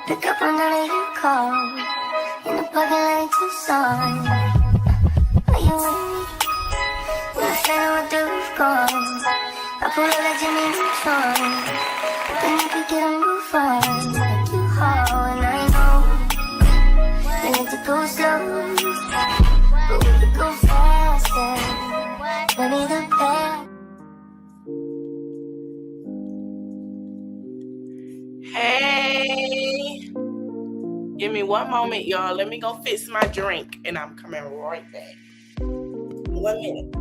Pick up another you call in the parking lot Tucson. Are you with me? We're standing with the roof gone. I pull up like Jimmy Neutron. Then you could get a move on. Like you haul, and I know we need to go slow, but we could go faster. Maybe the best. Hey, give me one moment, y'all. Let me go fix my drink, and I'm coming right back. 1 minute.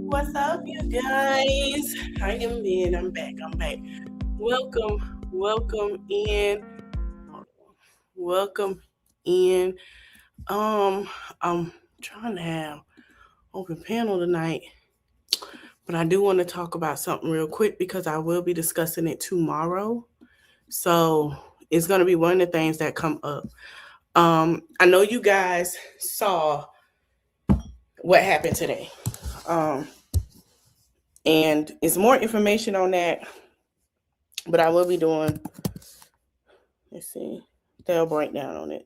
What's up, you guys? How you been? I'm back. Welcome in. I'm trying to have open panel tonight, but I do want to talk about something real quick because I will be discussing it tomorrow. So it's going to be one of the things that come up. I know you guys saw what happened today. And it's more information on that, but I will be doing, let's see, they'll break down on it.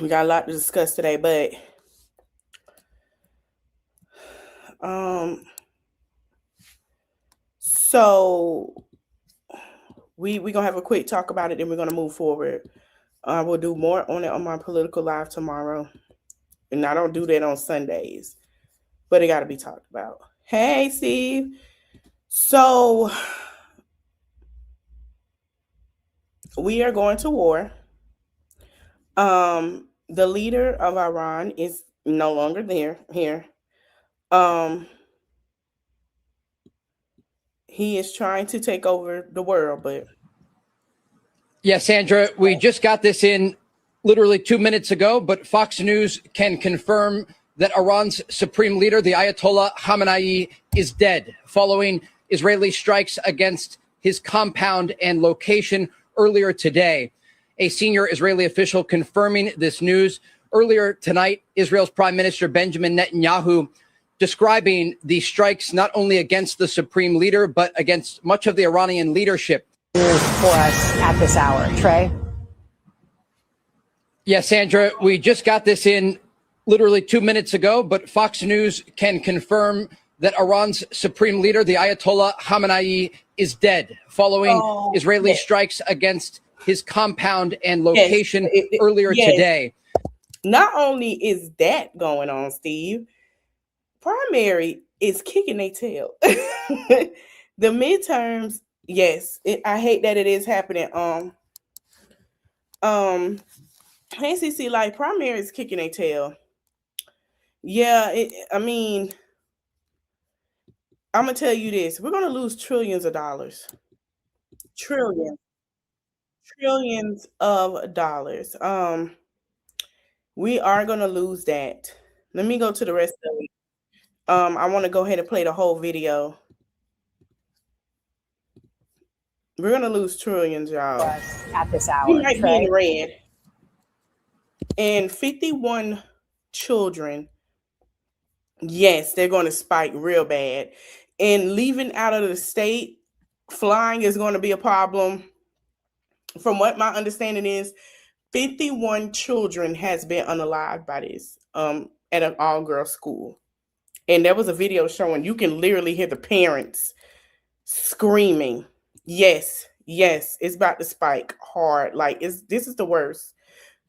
We got a lot to discuss today, but so we're gonna have a quick talk about it, then we're gonna move forward. We'll do more on it on my political live tomorrow, and I don't do that on Sundays, but it got to be talked about. Hey, Steve. So we are going to war. The leader of Iran is no longer here. He is trying to take over the world, but yeah, Sandra, we just got this in literally 2 minutes ago, but Fox News can confirm that Iran's supreme leader, the Ayatollah Khamenei, is dead following Israeli strikes against his compound and location earlier today. A senior Israeli official confirming this news. Earlier tonight, Israel's Prime Minister Benjamin Netanyahu describing the strikes not only against the supreme leader, but against much of the Iranian leadership. News for us at this hour. Trey? Yeah, Sandra, we just got this in literally 2 minutes ago, but Fox News can confirm that Iran's supreme leader, the Ayatollah Khamenei, is dead following Israeli strikes against his compound and location earlier today. Not only is that going on, Steve, primary is kicking their tail. The midterms, yes, I hate that it is happening. NCC, like, primary is kicking their tail. Yeah, I mean, I'm gonna tell you this: we're gonna lose trillions of dollars. Trillions of dollars. We are gonna lose that. Let me go to the rest of it. I want to go ahead and play the whole video. We're gonna lose trillions, y'all. At this hour, We might be Trey. in red. And 51 children, yes, they're going to spike real bad. And leaving out of the state, flying is going to be a problem. From what my understanding is, 51 children has been unalived by this at an all-girl school. And there was a video showing you can literally hear the parents screaming. Yes, it's about to spike hard. Like this is the worst.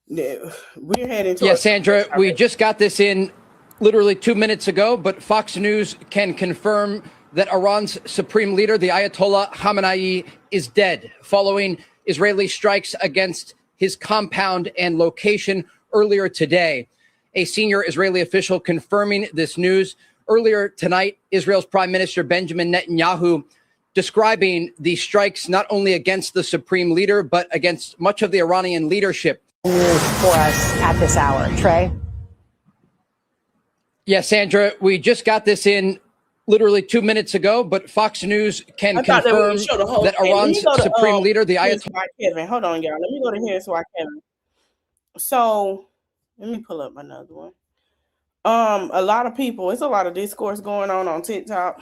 We're heading to Sandra, we just got this in literally 2 minutes ago, but Fox News can confirm that Iran's supreme leader, the Ayatollah Khamenei, is dead following Israeli strikes against his compound and location earlier today. A senior Israeli official confirming this news. Earlier tonight, Israel's Prime Minister Benjamin Netanyahu describing the strikes not only against the supreme leader, but against much of the Iranian leadership. News for us at this hour, Trey. Sandra, we just got this in literally 2 minutes ago, but Fox News can confirm that Iran's supreme leader, the Ayatollah. Kevin, hold on, y'all. Let me go to Here's Why Kevin. So let me pull up another one. A lot of people, it's a lot of discourse going on TikTok.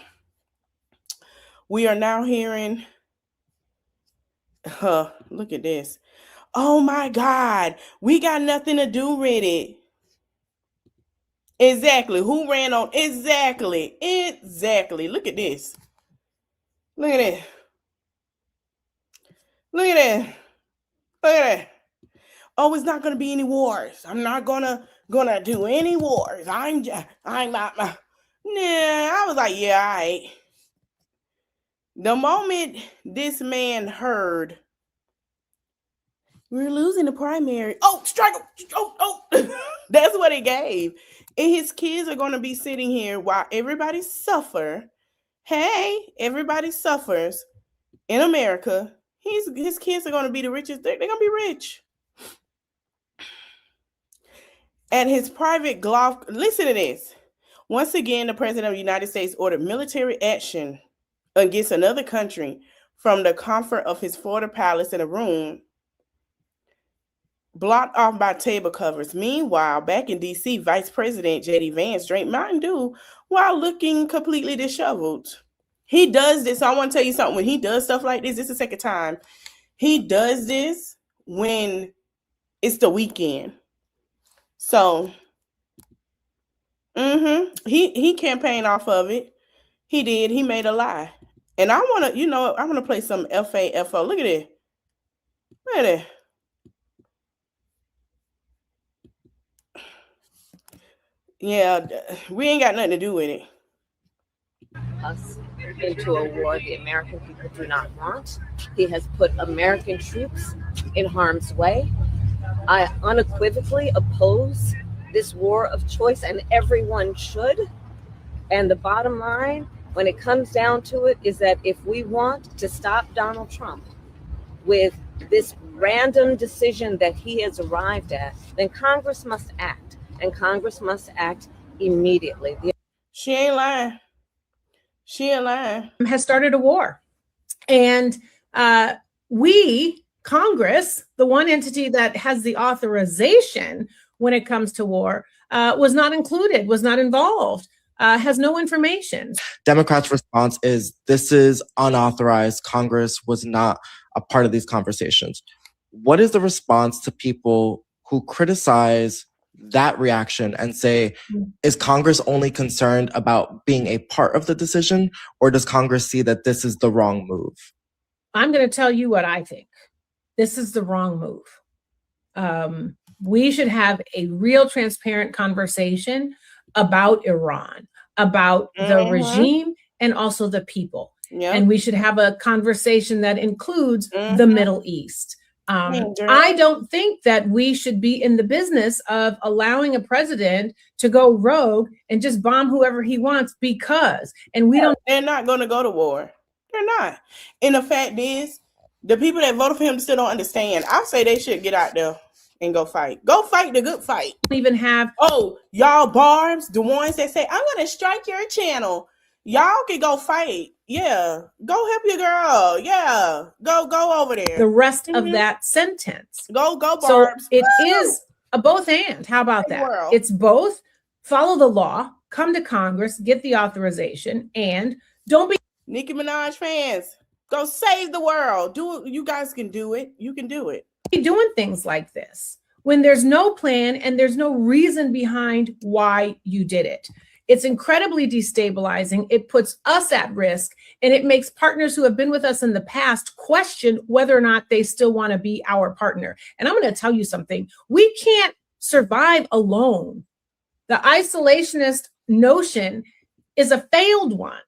We are now hearing, look at this. Oh my God, we got nothing to do with it. Exactly. Who ran on? Exactly. Look at this. Look at it. Look at it. Look at it. Oh, it's not gonna be any wars. I'm not gonna do any wars. I'm not. Nah, I was like, yeah, all right. The moment this man heard we're losing the primary, strike! Oh, that's what it gave. And his kids are going to be sitting here while everybody suffer. Hey, everybody suffers in America. His kids are going to be the richest. They're going to be rich. At his private golf, listen to this. Once again, the president of the United States ordered military action against another country from the comfort of his Florida palace in a room blocked off by table covers. Meanwhile, back in D.C., Vice President J.D. Vance drank Mountain Dew while looking completely disheveled. He does this. I want to tell you something. When he does stuff like this is the second time. He does this when it's the weekend. So, he campaigned off of it. He did. He made a lie. And I want to, I want to play some FAFO. Look at it. Look at it. Yeah, we ain't got nothing to do with it. Us into a war the American people do not want. He has put American troops in harm's way. I unequivocally oppose this war of choice, and everyone should. And the bottom line, when it comes down to it, is that if we want to stop Donald Trump with this random decision that he has arrived at, then Congress must act, and Congress must act immediately. She ain't lying. She ain't lying. Has started a war. And we, Congress, the one entity that has the authorization when it comes to war, was not included, was not involved, has no information. Democrats' response is this is unauthorized. Congress was not a part of these conversations. What is the response to people who criticize that reaction and say, is Congress only concerned about being a part of the decision, or does Congress see that this is the wrong move? I'm going to tell you what I think. This is the wrong move. We should have a real transparent conversation about Iran, about the regime and also the people. Yep. And we should have a conversation that includes the Middle East. I don't think that we should be in the business of allowing a president to go rogue and just bomb whoever he wants They're not going to go to war. They're not. And the fact is, the people that voted for him still don't understand. I say they should get out there and go fight. Go fight the good fight. Even have y'all barbs, the ones that say I'm gonna strike your channel. Y'all can go fight. Yeah, go help your girl. Yeah, go over there. The rest of that sentence. Go barbs. So it is a both and. How about that? It's both. Follow the law, come to Congress, get the authorization, and don't be Nicki Minaj fans. Go save the world. Do it. You guys can do it. You can do it. Doing things like this when there's no plan and there's no reason behind why you did it. It's incredibly destabilizing. It puts us at risk, and it makes partners who have been with us in the past question whether or not they still want to be our partner. And I'm going to tell you something. We can't survive alone. The isolationist notion is a failed one.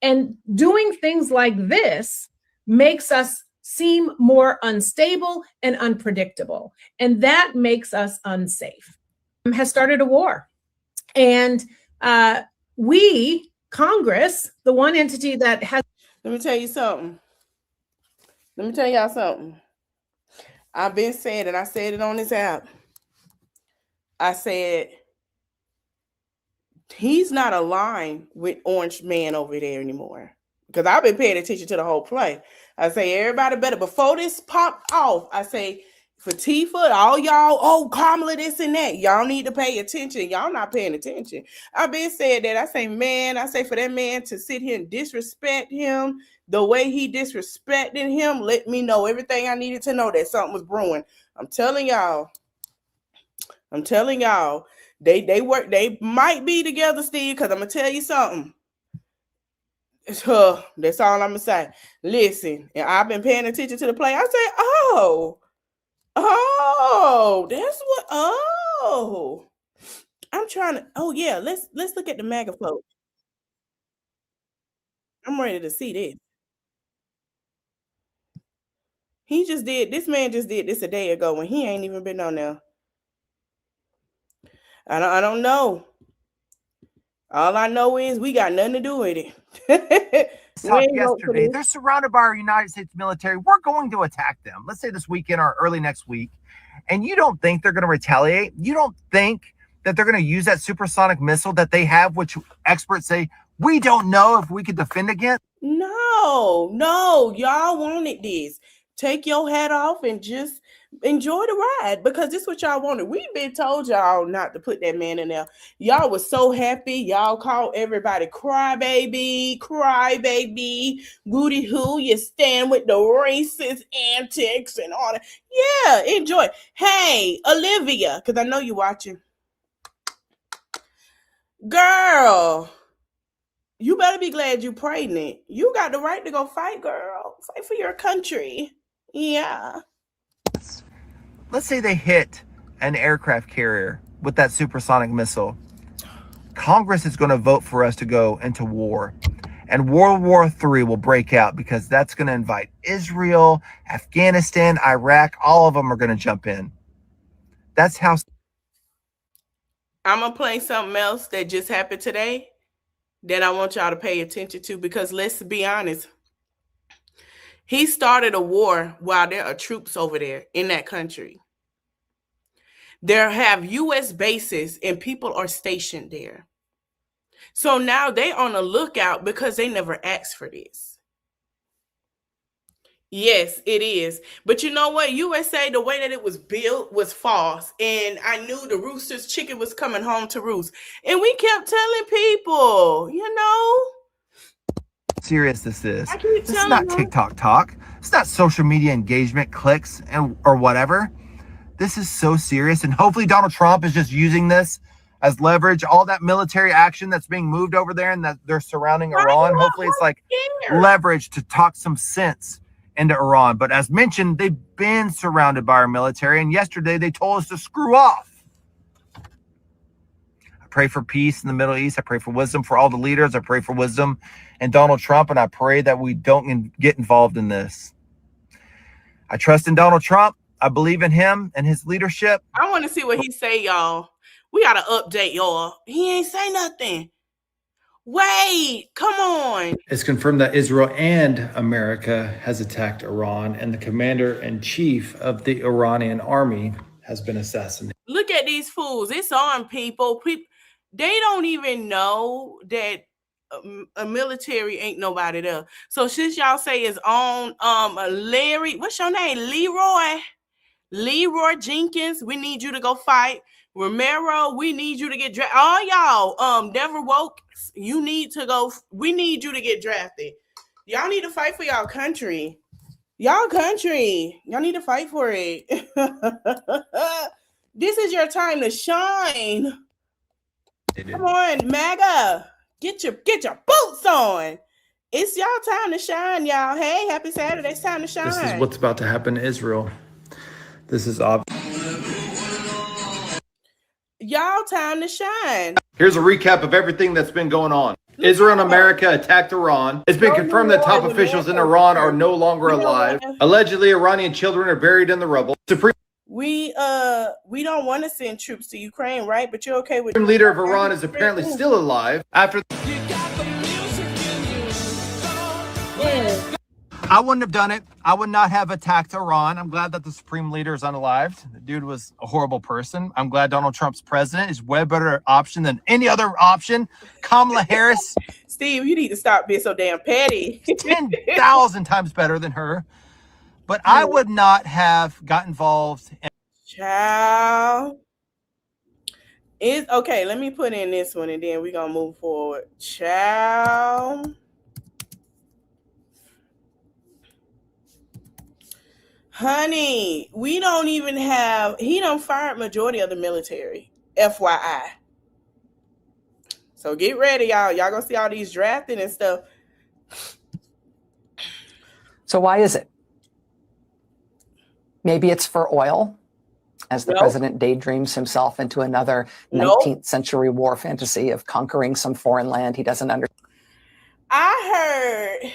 And doing things like this makes us seem more unstable and unpredictable. And that makes us unsafe. Has started a war. And we, Congress, the one entity that has... Let me tell you something. Let me tell y'all something. I've been saying it. I said it on this app. I said, he's not aligned with Orange Man over there anymore. Because I've been paying attention to the whole play. I say, everybody better, before this popped off, I say, for Tifa, all y'all, Kamala, this and that, y'all need to pay attention. Y'all not paying attention. I've been saying that. I say, for that man to sit here and disrespect him the way he disrespected him, let me know everything I needed to know that something was brewing. I'm telling y'all, they might be together still, because I'm going to tell you something. That's all I'm going to say. Listen, and I've been paying attention to the play. I say, that's what, I'm trying to, yeah, let's look at the MAGA float. I'm ready to see this. This man just did this a day ago when he ain't even been on there. I don't know. All I know is we got nothing to do with it. Yesterday, they're surrounded by our United States military. We're going to attack them. Let's say this weekend or early next week. And you don't think they're going to retaliate? You don't think that they're going to use that supersonic missile that they have, which experts say we don't know if we could defend against? No, y'all wanted this. Take your hat off and just enjoy the ride, because this is what y'all wanted. We've been told y'all not to put that man in there. Y'all was so happy. Y'all called everybody crybaby, booty hoo. You stand with the racist antics and all that. Yeah, enjoy. Hey, Olivia, because I know you watching. Girl, you better be glad you pregnant. You got the right to go fight, girl. Fight for your country. Yeah. Let's say they hit an aircraft carrier with that supersonic missile. Congress is going to vote for us to go into war. And World War III will break out, because that's going to invite Israel, Afghanistan, Iraq. All of them are going to jump in. That's how... I'm going to play something else that just happened today that I want y'all to pay attention to, because let's be honest. He started a war while there are troops over there in that country. There have U.S. bases and people are stationed there. So now they on the lookout because they never asked for this. Yes, it is. But you know what? USA, the way that it was built was false. And I knew the rooster's chicken was coming home to roost. And we kept telling people, serious this is. This is not TikTok talk. It's not social media engagement, clicks, or whatever. This is so serious, and hopefully Donald Trump is just using this as leverage. All that military action that's being moved over there and that they're surrounding Iran. Hopefully it's like leverage to talk some sense into Iran. But as mentioned, they've been surrounded by our military, and yesterday they told us to screw off. Pray for peace in the Middle East. I pray for wisdom for all the leaders. I pray for wisdom and Donald Trump, and I pray that we don't get involved in this. I trust in Donald Trump. I believe in him and his leadership. I want to see what he say, y'all. We got to update, y'all. He ain't say nothing. Wait, come on. It's confirmed that Israel and America has attacked Iran, and the commander-in-chief of the Iranian army has been assassinated. Look at these fools. It's on, people. They don't even know that a military ain't nobody there. So since y'all say it's on, Larry, what's your name? Leroy Jenkins, we need you to go fight. Romero, we need you to get drafted. All y'all, Never Woke, you need to go. We need you to get drafted. Y'all need to fight for y'all country. Y'all need to fight for it. This is your time to shine. Come on, MAGA. Get your boots on. It's y'all time to shine, y'all. Hey, happy Saturday. It's time to shine. This is what's about to happen to Israel. This is obvious. Y'all time to shine. Here's a recap of everything that's been going on. Israel and America attacked Iran. It's been confirmed that top officials in Iran are no longer alive. Allegedly, Iranian children are buried in the rubble. We don't want to send troops to Ukraine, right? But you're okay with Supreme leader of Iran is apparently still alive after. I wouldn't have done it. I would not have attacked Iran. I'm glad that the supreme leader is unalived. The dude was a horrible person. I'm glad Donald Trump's president is way better option than any other option. Kamala Harris. Steve, you need to stop being so damn petty. 10,000 times better than her. But I would not have got involved. Child. Okay, let me put in this one and then we're going to move forward. Child. Honey, we don't even have, he done fired majority of the military, FYI. So get ready, y'all. Y'all gonna see all these drafting and stuff. So why is it? Maybe it's for oil, as the president daydreams himself into another 19th century war fantasy of conquering some foreign land he doesn't understand. I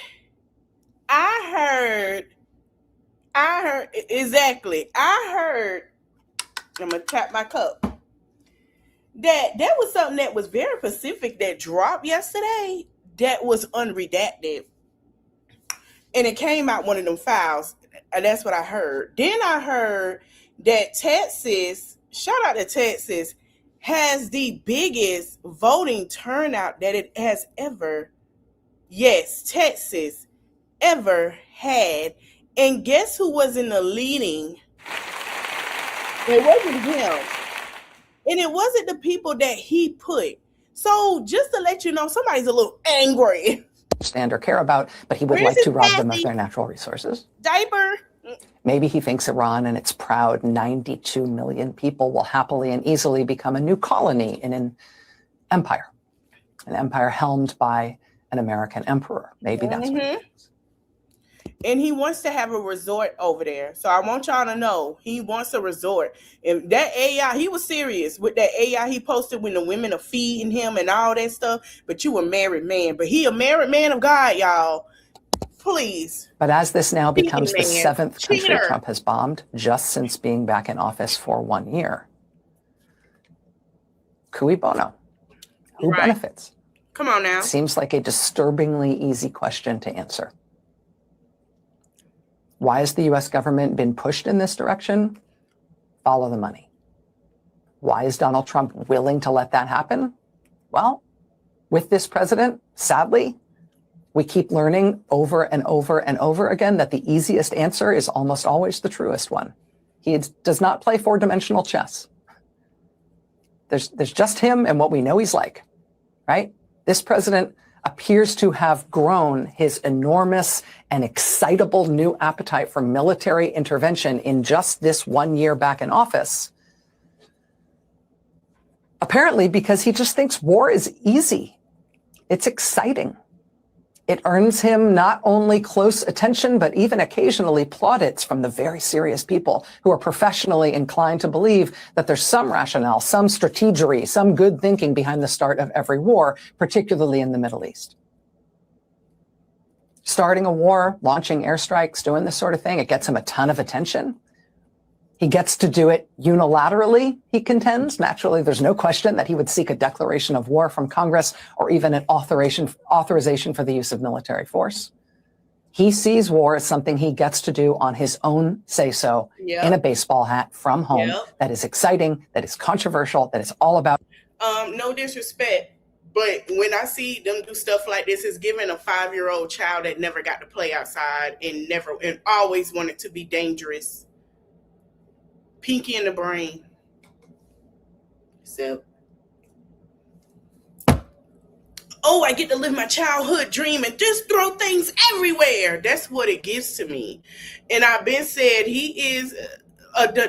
heard, exactly. I heard, I'm going to tap my cup, that there was something that was very specific that dropped yesterday that was unredacted. And it came out one of them files. And that's what I heard. Then I heard that Texas, shout out to Texas, has the biggest voting turnout that it has ever, Texas, ever had. And guess who was in the leading? It wasn't him. And it wasn't the people that he put. So just to let you know, somebody's a little angry. Understand or care about, but he would like to rob them of their natural resources. Diaper. Maybe he thinks Iran and its proud 92 million people will happily and easily become a new colony in an empire helmed by an American emperor. Maybe that's what he thinks. And he wants to have a resort over there. So I want y'all to know he wants a resort. And that AI, he was serious with that AI he posted when the women are feeding him and all that stuff. But you a married man. But he a married man of God, y'all. Please. But as this now becomes the seventh country Trump has bombed just since being back in office for 1 year, cui bono? Who benefits? Come on now. It seems like a disturbingly easy question to answer. Why has the U.S. government been pushed in this direction? Follow the money. Why is Donald Trump willing to let that happen? Well, with this president, sadly, we keep learning over and over and over again that the easiest answer is almost always the truest one. He does not play four-dimensional chess. There's just him and what we know he's like, right? This president appears to have grown his enormous and excitable new appetite for military intervention in just this 1 year back in office. Apparently because he just thinks war is easy. It's exciting. It earns him not only close attention, but even occasionally plaudits from the very serious people who are professionally inclined to believe that there's some rationale, some strategery, some good thinking behind the start of every war, particularly in the Middle East. Just starting a war, launching airstrikes, doing this sort of thing. It gets him a ton of attention. He gets to do it unilaterally, he contends. Naturally, there's no question that he would seek a declaration of war from Congress or even an authorization for the use of military force. He sees war as something he gets to do on his own say-so in a baseball hat from home. That is exciting, that is controversial, that is all about. No disrespect, but when I see them do stuff like this, it's giving a 5-year-old child that never got to play outside and always wanted to be dangerous. Pinky in the brain. So, I get to live my childhood dream and just throw things everywhere. That's what it gives to me. And I've been said he is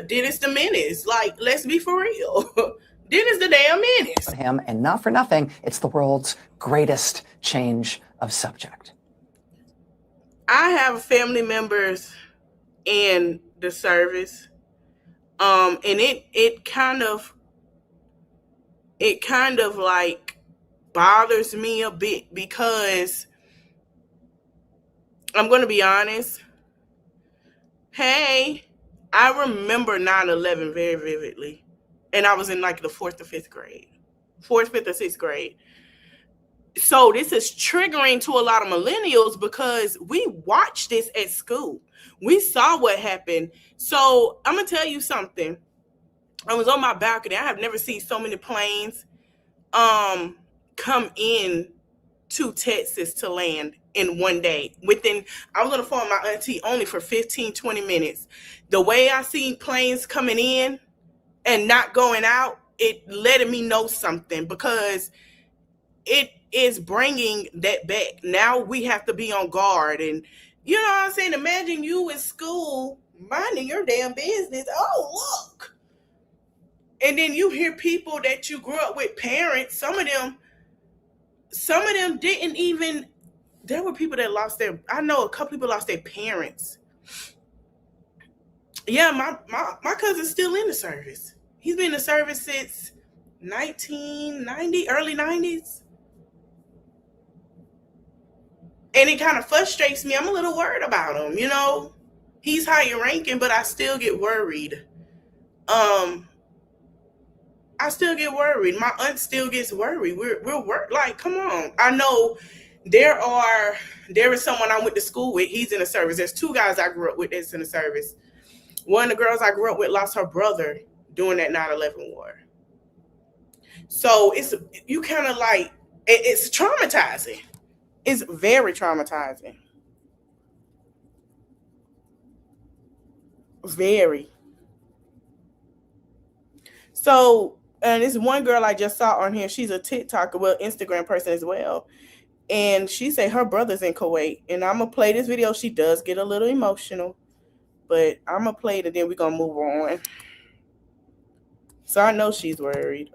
Dennis the Menace. Like, let's be for real. Dennis the damn Menace. Him, and not for nothing, it's the world's greatest change of subject. I have family members in the service. And it kind of like bothers me a bit because I'm going to be honest. Hey, I remember 9/11 very vividly. And I was in like the 4th or 5th grade. 4th, 5th, or 6th grade. So this is triggering to a lot of millennials because we watched this at school. We saw what happened. So I'm going to tell you something. I was on my balcony. I have never seen so many planes come in to Texas to land in one day. I was on the phone with my auntie only for 15, 20 minutes. The way I seen planes coming in and not going out, it letting me know something because it is bringing that back. Now we have to be on guard. And you know what I'm saying? Imagine you in school minding your damn business. Oh, look. And then you hear people that you grew up with, parents, some of them didn't even, there were people that I know a couple people lost their parents. Yeah, my cousin's still in the service. He's been in the service since 1990, early 90s. And it kind of frustrates me. I'm a little worried about him, you know. He's higher ranking, but I still get worried. I still get worried. My aunt still gets worried. We're like, come on. I know there is someone I went to school with. He's in the service. There's 2 guys I grew up with that's in the service. One of the girls I grew up with lost her brother during that 9/11 war. So you kind of like, it's traumatizing. It's very traumatizing. Very. So, and this one girl I just saw on here, she's a TikToker, well, Instagram person as well. And she said her brother's in Kuwait. And I'm going to play this video. She does get a little emotional. But I'm going to play it and then we're going to move on. So I know she's worried.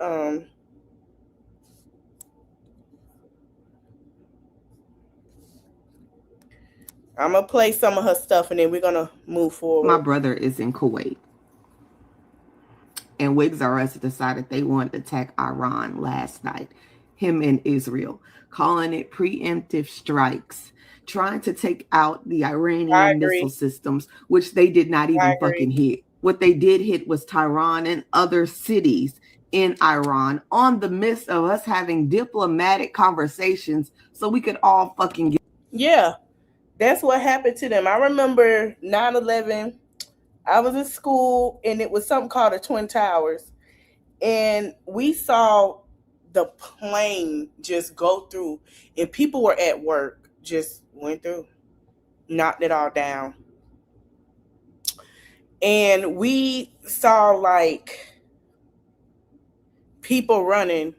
I'm going to play some of her stuff and then we're going to move forward. My brother is in Kuwait. And Wigs R Us decided they wanted to attack Iran last night. Him and Israel. Calling it preemptive strikes. Trying to take out the Iranian missile systems, which they did not even fucking hit. What they did hit was Tehran and other cities in Iran on the midst of us having diplomatic conversations so we could all fucking get. Yeah, that's what happened to them. I remember 9/11. I was in school and it was something called the Twin Towers. And we saw the plane just go through and people were at work, just went through, knocked it all down. And we saw like people running,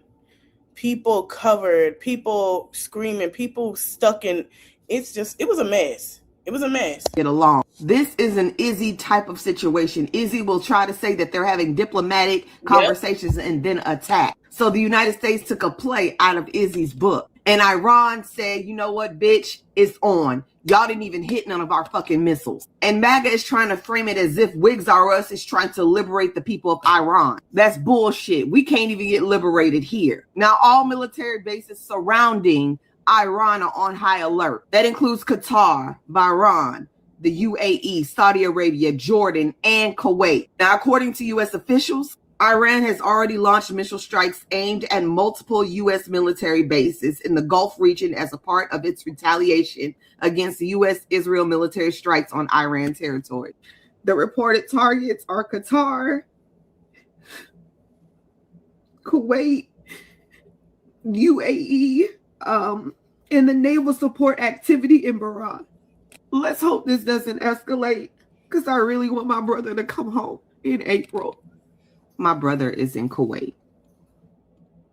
people covered, people screaming, people stuck in, it was a mess. It was a mess. Get along. This is an Izzy type of situation. Izzy will try to say that they're having diplomatic conversations and then attack. So the United States took a play out of Izzy's book. And Iran said, you know what, bitch, it's on. Y'all didn't even hit none of our fucking missiles. And MAGA is trying to frame it as if Wigs R Us is trying to liberate the people of Iran. That's bullshit. We can't even get liberated here. Now, all military bases surrounding Iran are on high alert. That includes Qatar, Bahrain, the UAE, Saudi Arabia, Jordan, and Kuwait. Now, according to U.S. officials, Iran has already launched missile strikes aimed at multiple U.S. military bases in the Gulf region as a part of its retaliation against U.S.-Israel military strikes on Iran territory. The reported targets are Qatar, Kuwait, UAE, and the naval support activity in Bahrain. Let's hope this doesn't escalate, because I really want my brother to come home in April. My brother is in Kuwait.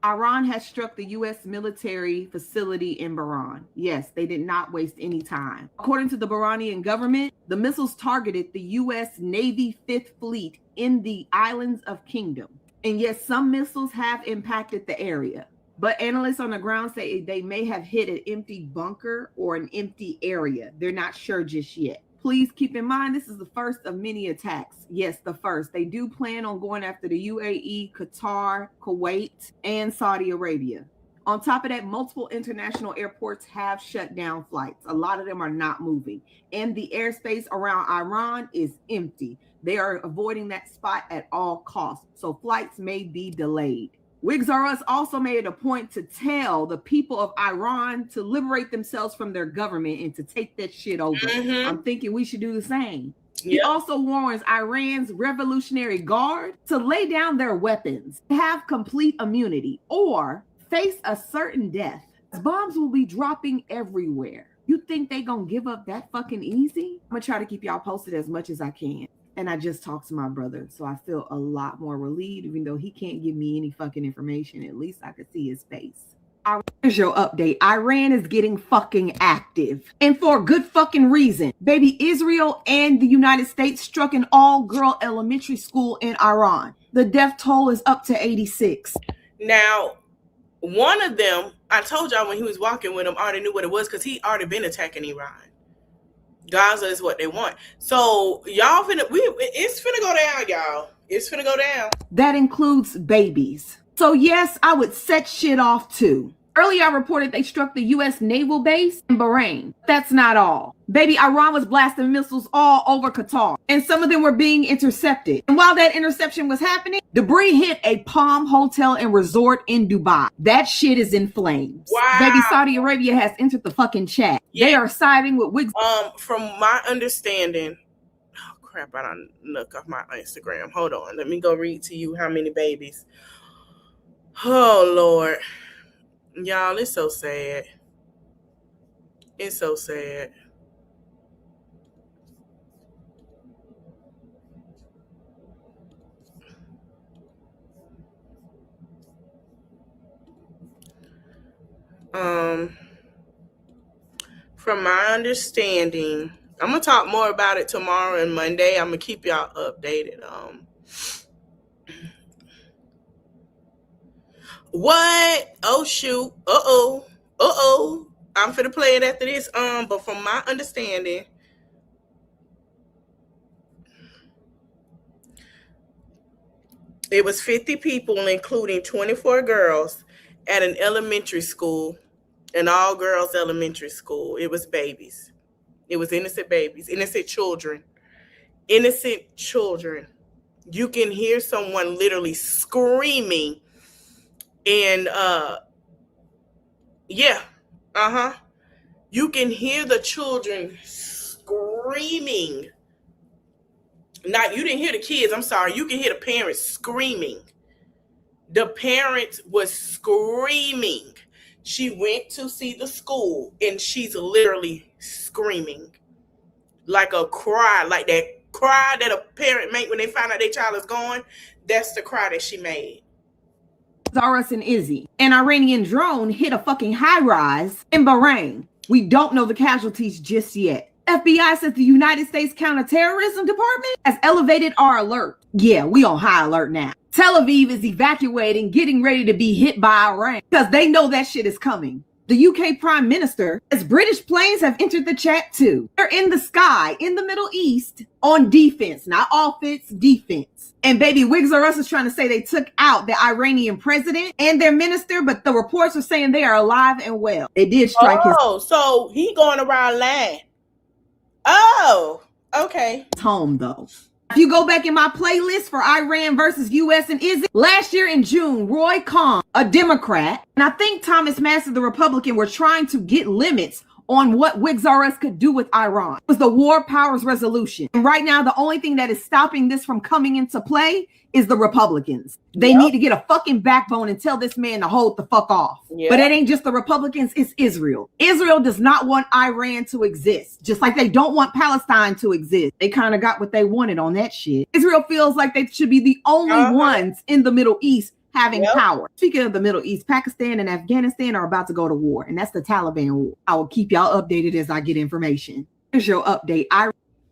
Iran has struck the U.S. military facility in Bahrain. Yes, they did not waste any time. According to the Bahraini government, the missiles targeted the U.S. Navy 5th Fleet in the islands of Kingdom. And yes, some missiles have impacted the area. But analysts on the ground say they may have hit an empty bunker or an empty area. They're not sure just yet. Please keep in mind, this is the first of many attacks. Yes, the first. They do plan on going after the UAE, Qatar, Kuwait, and Saudi Arabia. On top of that, multiple international airports have shut down flights. A lot of them are not moving. And the airspace around Iran is empty. They are avoiding that spot at all costs. So flights may be delayed. Wigs R Us also made it a point to tell the people of Iran to liberate themselves from their government and to take that shit over. I'm thinking we should do the same. He also warns Iran's Revolutionary Guard to lay down their weapons, have complete immunity, or face a certain death. Bombs will be dropping everywhere. You think they gonna give up that fucking easy? I'm gonna try to keep y'all posted as much as I can. And I just talked to my brother, so I feel a lot more relieved, even though he can't give me any fucking information. At least I could see his face. Here's your update. Iran is getting fucking active. And for a good fucking reason. Baby, Israel and the United States struck an all-girl elementary school in Iran. The death toll is up to 86. Now, one of them, I told y'all when he was walking with him, already knew what it was because he already been attacking Iran. Gaza is what they want. So y'all it's finna go down, y'all. It's finna go down. That includes babies. So yes, I would set shit off too. Earlier, I reported they struck the U.S. naval base in Bahrain. That's not all. Baby, Iran was blasting missiles all over Qatar, and some of them were being intercepted. And while that interception was happening, debris hit a Palm Hotel and Resort in Dubai. That shit is in flames. Wow. Baby, Saudi Arabia has entered the fucking chat. Yeah. They are siding with Wigs. From my understanding, oh crap, I done look off my Instagram. Hold on, let me go read to you how many babies. Oh Lord. Y'all, it's so sad. It's so sad. From my understanding, I'm gonna talk more about it tomorrow and Monday. I'm gonna keep y'all updated. What? Oh shoot. I'm finna play it after this. But from my understanding, it was 50 people, including 24 girls, at an elementary school, an all-girls elementary school. It was babies. It was innocent babies, innocent children. Innocent children. You can hear someone literally screaming. And you can hear the children screaming. Not, you didn't hear the kids, I'm sorry. You can hear the parents screaming. The parents was screaming. She went to see the school and she's literally screaming. Like a cry, like that cry that a parent make when they find out their child is gone. That's the cry that she made. Zaras and Izzy. An Iranian drone hit a fucking high rise in Bahrain. We don't know the casualties just yet. FBI says the United States Counterterrorism Department has elevated our alert. Yeah, we on high alert now. Tel Aviv is evacuating, getting ready to be hit by Iran because they know that shit is coming. The UK Prime Minister, as British planes have entered the chat too. They're in the sky, in the Middle East, on defense, not offense, defense. And baby, Wigs R Us is trying to say they took out the Iranian president and their minister, but the reports are saying they are alive and well. They did strike his so he going around lying. Oh, okay. home though. If you go back in my playlist for Iran versus US and Israel, last year in June, Roy Cohn, a Democrat, and I think Thomas Master, the Republican, were trying to get limits on what Wigs R Us could do with Iran. It was the War Powers Resolution. And right now, the only thing that is stopping this from coming into play is the Republicans. They need to get a fucking backbone and tell this man to hold the fuck off. But it ain't just the Republicans, it's Israel. Israel does not want Iran to exist, just like they don't want Palestine to exist. They kind of got what they wanted on that shit. Israel feels like they should be the only ones in the Middle East having power. Speaking of the Middle East, Pakistan and Afghanistan are about to go to war, and that's the Taliban war. I will keep y'all updated as I get information. Here's your update.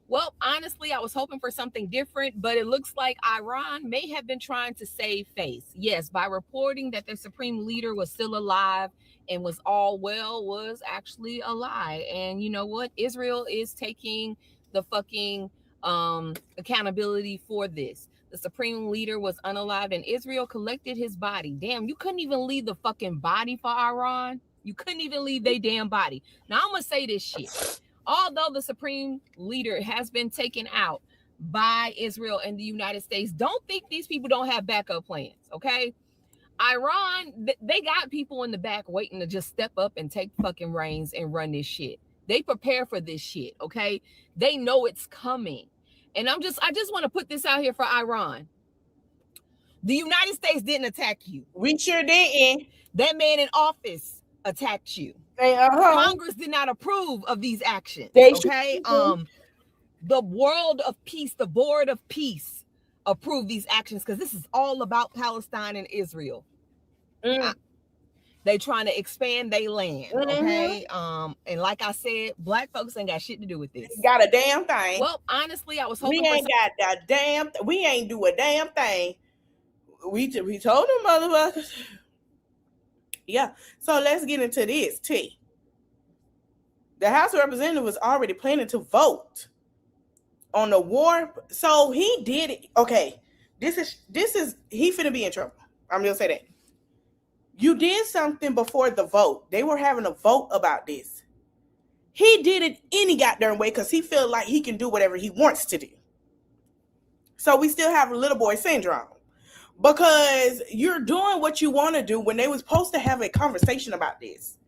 Well, honestly, I was hoping for something different, but it looks like Iran may have been trying to save face. Yes, by reporting that their supreme leader was still alive and was all well was actually a lie. And you know what? Israel is taking the fucking accountability for this. The supreme leader was unalive and Israel collected his body. Damn, you couldn't even leave the fucking body for Iran. You couldn't even leave their damn body. Now, I'm going to say this shit. Although the supreme leader has been taken out by Israel and the United States, don't think these people don't have backup plans, okay? Iran, they got people in the back waiting to just step up and take fucking reins and run this shit. They prepare for this shit, okay? They know it's coming. And I just want to put this out here for Iran. The United States didn't attack you. We sure didn't. That man in office attacked you. Congress did not approve of these actions. Okay. The world of peace, the board of peace approved these actions because this is all about Palestine and Israel. They trying to expand their land. Okay. And like I said, black folks ain't got shit to do with this. Got a damn thing. Well, honestly, I was hoping we ain't do a damn thing. We told them motherfuckers. Yeah, so let's get into this. T. The House of Representatives was already planning to vote on the war. So he did it. Okay, this is he finna be in trouble. I'm gonna say that. You did something before the vote. They were having a vote about this. He did it any goddamn way because he felt like he can do whatever he wants to do. So we still have a little boy syndrome. Because you're doing what you want to do when they were supposed to have a conversation about this.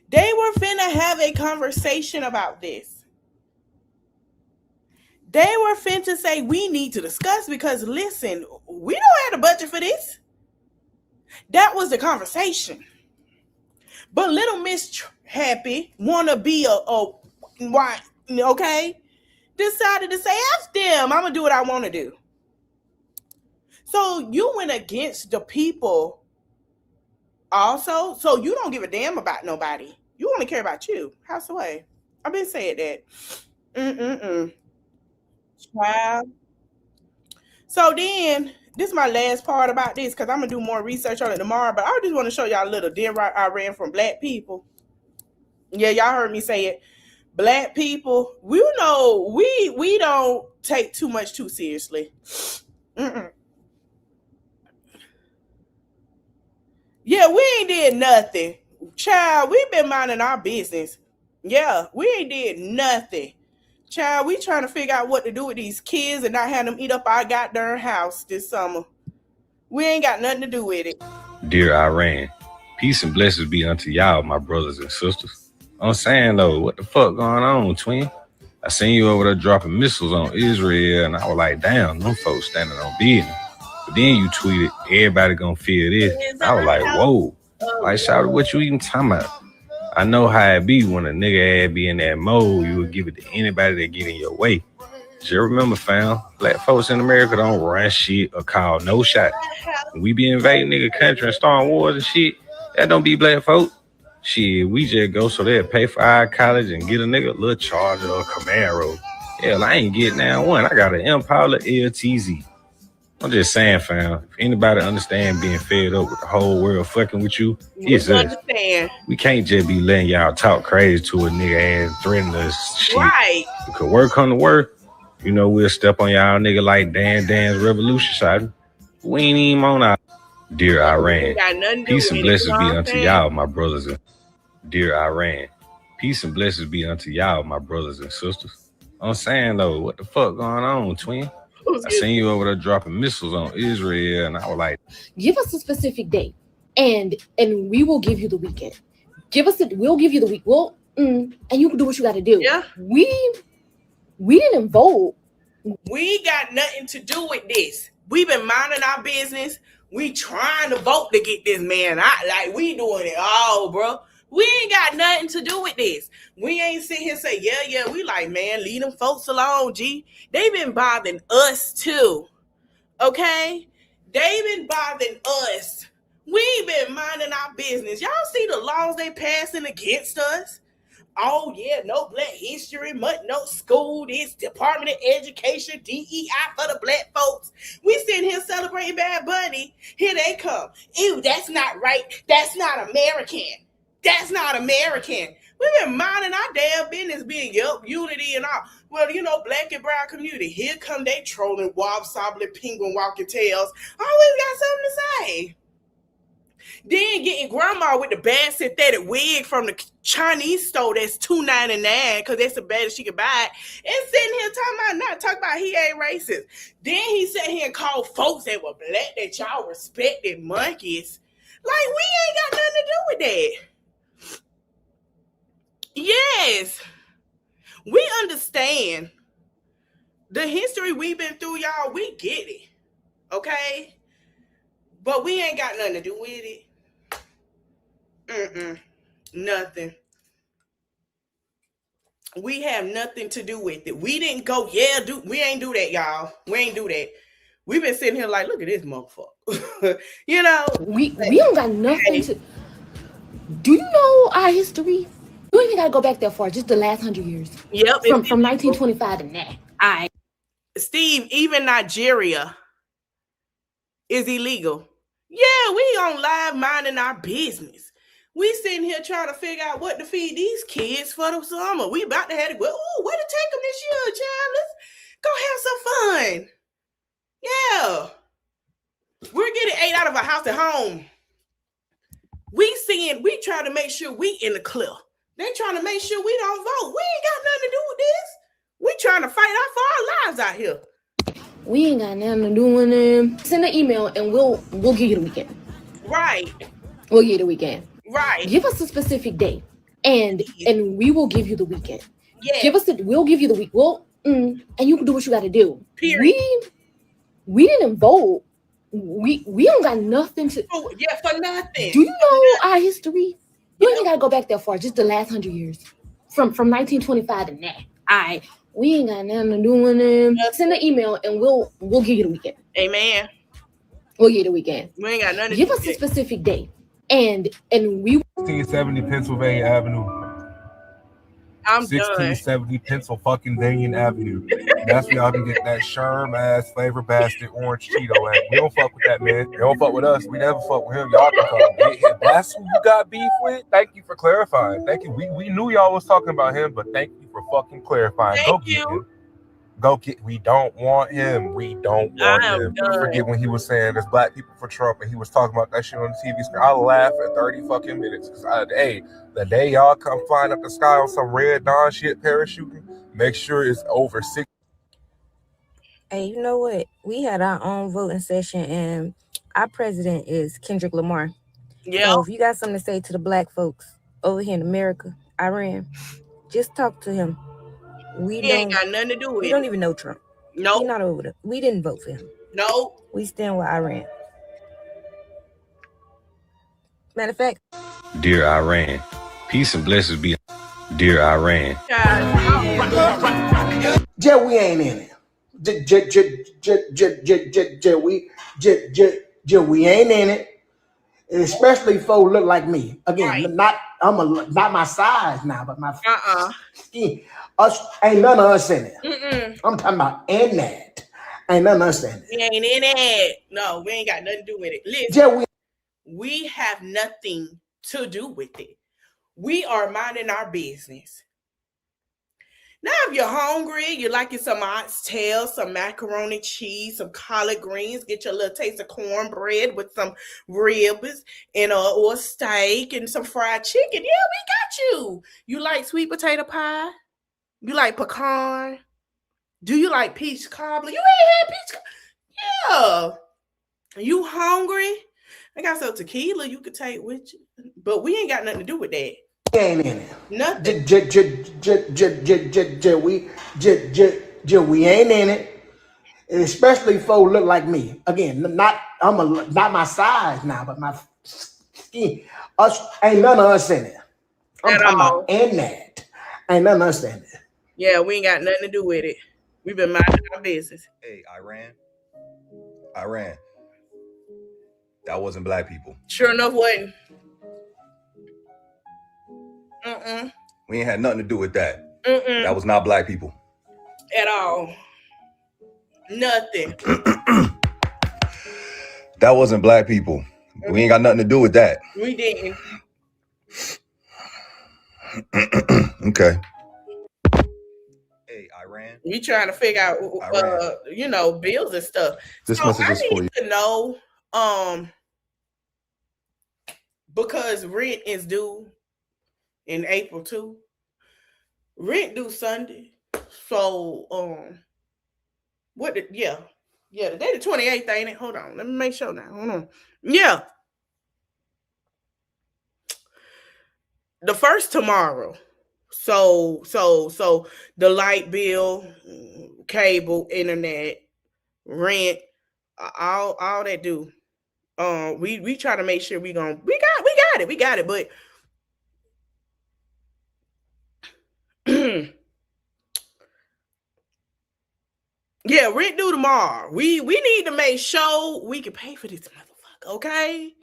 They were finna have a conversation about this. They were finna say we need to discuss because listen, we don't have the budget for this. That was the conversation. But little Miss Happy wanna be okay, decided to say F them. I'm gonna do what I want to do. So you went against the people also. So you don't give a damn about nobody. You only care about you. House away. I've been saying that. Child. So then, this is my last part about this because I'm going to do more research on it tomorrow. But I just want to show y'all a little deal I ran from black people. Yeah, y'all heard me say it. Black people, we know we don't take too much too seriously. Yeah, we ain't did nothing. Child, we been minding our business. Yeah, we ain't did nothing. Child, we trying to figure out what to do with these kids and not have them eat up our goddamn house this summer. We ain't got nothing to do with it. Dear Iran, peace and blessings be unto y'all, my brothers and sisters. I'm saying though, what the fuck going on, twin? I seen you over there dropping missiles on Israel and I was like, damn, them folks standing on business. But then you tweeted, everybody gonna feel this. I was like, whoa. Like, shout out, what you even talking about? I know how it be when a nigga ass be in that mode, you would give it to anybody that get in your way. Just remember, fam, black folks in America don't run shit or call no shot. When we be invading nigga country and starting wars and shit, that don't be black folk. Shit, we just go so they'll pay for our college and get a nigga a little Charger or Camaro. Hell, I ain't getting that one. I got an Impala LTZ. I'm just saying, fam. If anybody understand being fed up with the whole world fucking with you, it's us. Understand. We can't just be letting y'all talk crazy to a nigga and threaten us shit. Right. Because work come to work, you know, we'll step on y'all nigga like Dan's Revolution side. We ain't even on our dear Iran. Peace and blessings be unto y'all, my brothers and dear Iran. Peace and blessings be unto y'all, my brothers and sisters. I'm saying though, what the fuck going on, twin? I seen you over there dropping missiles on Israel, and I was like, give us a specific date, and we will give you the weekend. We'll give you the week. And you can do what you got to do. Yeah. We didn't vote. We got nothing to do with this. We've been minding our business. We trying to vote to get this man out. Like, we doing it all, bro. We ain't got nothing to do with this. We ain't sit here and say, yeah. We like, man, leave them folks alone, G. They been bothering us too. Okay? They been bothering us. We been minding our business. Y'all see the laws they passing against us? Oh, yeah, no Black History Month, no school, this Department of Education, DEI for the Black folks. We sitting here celebrating Bad Bunny. Here they come. Ew, that's not right. That's not American. That's not American. We've been minding our damn business, being unity and all. Well, you know, Black and brown community. Here come they trolling, wob, sobbling, penguin walking tails. Always got something to say. Then getting grandma with the bad synthetic wig from the Chinese store that's $2.99 because that's the baddest she could buy. And sitting here talking about he ain't racist. Then he sat here and called folks that were Black that y'all respected monkeys. Like, we ain't got nothing to do with that. Yes, we understand the history we've been through, y'all. We get it, okay? But we ain't got nothing to do with it. Nothing. We have nothing to do with it. We didn't go, we ain't do that, y'all. We ain't do that. We've been sitting here like, look at this motherfucker. You know? We don't got nothing to... Do you know our history? You ain't even got to go back that far, just the last 100 years. Yep. From 1925 to now. Steve, even Nigeria is illegal. Yeah, we on live minding our business. We sitting here trying to figure out what to feed these kids for the summer. We about to have to go, where to take them this year, child? Let's go have some fun. Yeah. We're getting 8 out of a house at home. We trying to make sure we in the clear. They trying to make sure we don't vote. We ain't got nothing to do with this. We trying to fight out for our lives out here. We ain't got nothing to do with them. Send an email and we'll give you the weekend. Right. We'll give you the weekend. Right. Give us a specific date, and we will give you the weekend. Yeah. We'll give you the week. And you can do what you got to do. Period. We didn't vote. We don't got nothing to. Yeah, for nothing. Do you know our history? You ain't got to go back that far. Just the last 100 years, from 1925 to now. We ain't got nothing to do with them. Send an email and we'll give you the weekend. Amen. We'll give you the weekend. We ain't got nothing to give us a specific date, and we 1670 Pennsylvania Avenue. I'm 1670 Pennsylvania Avenue. That's where y'all can get that Sherm ass flavor bastard orange Cheeto at. We don't fuck with that, man. They don't fuck with us. We never fuck with him. Y'all can come get him. That's who you got beef with. Thank you for clarifying. Thank you. We knew y'all was talking about him, but thank you for fucking clarifying. Go get him. We don't want him. We don't want him. You forget when he was saying there's black people for Trump and he was talking about that shit on the TV screen. I laugh at 30 fucking minutes. Cause the day y'all come flying up the sky on some red Dawn shit parachuting, make sure it's over 6. Hey, you know what? We had our own voting session and our president is Kendrick Lamar. Yeah. So if you got something to say to the black folks over here in America, Iran, just talk to him. We ain't got nothing to do with it. We don't even know Trump. No. He's not over there. We didn't vote for him. No. We stand with Iran. Matter of fact. Dear Iran, peace and blessings be. Dear Iran. We ain't in it. We ain't in it. Especially folks look like me. Again, not my size now, but my skin. Us ain't none of us in it. I'm talking about in that. Ain't nothing understanding. We ain't in it. No, we ain't got nothing to do with it. Listen, Yeah, we have nothing to do with it. We are minding our business. Now, if you're hungry, you're liking some oxtail, some macaroni cheese, some collard greens, get your little taste of cornbread with some ribs and or steak and some fried chicken. Yeah, we got you. You like sweet potato pie? You like pecan? Do you like peach cobbler? You ain't had peach cobbler. Yeah. You hungry? I got some tequila you could take with you. But we ain't got nothing to do with that. We ain't in it. Nothing. We ain't in it. Especially folk look like me. Again, not my size now, but my skin. Us ain't none of us in it. I'm talking about in that. Ain't none of us in it. Yeah, we ain't got nothing to do with it. We've been minding our business. Hey, Iran. That wasn't black people. Sure enough, wasn't. We ain't had nothing to do with that. Mm-mm. That was not black people. At all. Nothing. That wasn't black people. We ain't got nothing to do with that. We didn't. Okay. Hey, Iran. We trying to figure out, bills and stuff. This so message I is need for you. to know, because rent is due in April too. Rent due Sunday. So, the day the 28th, ain't it? Hold on. Let me make sure now. Hold on. Yeah. The first tomorrow. So the light bill, cable, internet, rent, all that due. We try to make sure we got it, but yeah, rent due tomorrow. We need to make sure we can pay for this motherfucker, okay?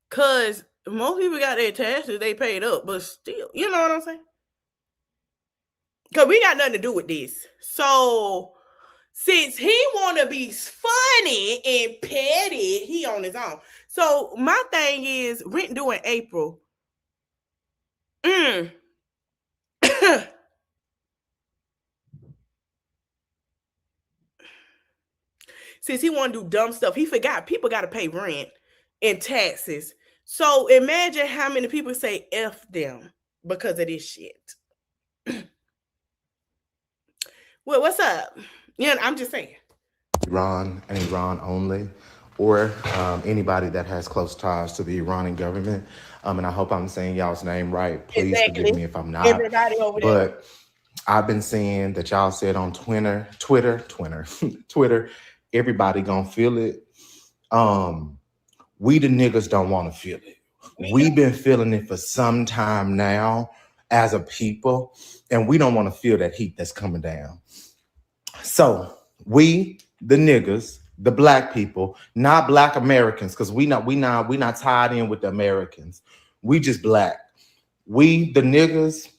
Cause most people got their taxes, they paid up, but still, you know what I'm saying? Cause we got nothing to do with this. So since he wanna be funny and petty, he on his own. So my thing is rent due in April. Since he want to do dumb stuff, he forgot people got to pay rent and taxes. So imagine how many people say F them because of this shit. Well, what's up? Yeah, I'm just saying. Iran and Iran only, or anybody that has close ties to the Iranian government. And I hope I'm saying y'all's name right. Please forgive me if I'm not. Everybody over there. But I've been seeing that y'all said on Twitter, everybody gonna feel it. We the niggas don't want to feel it. We've been feeling it for some time now as a people, and we don't want to feel that heat that's coming down. So we, the niggas, the black people, not black Americans, because we not tied in with the Americans. We just black. We, the niggas,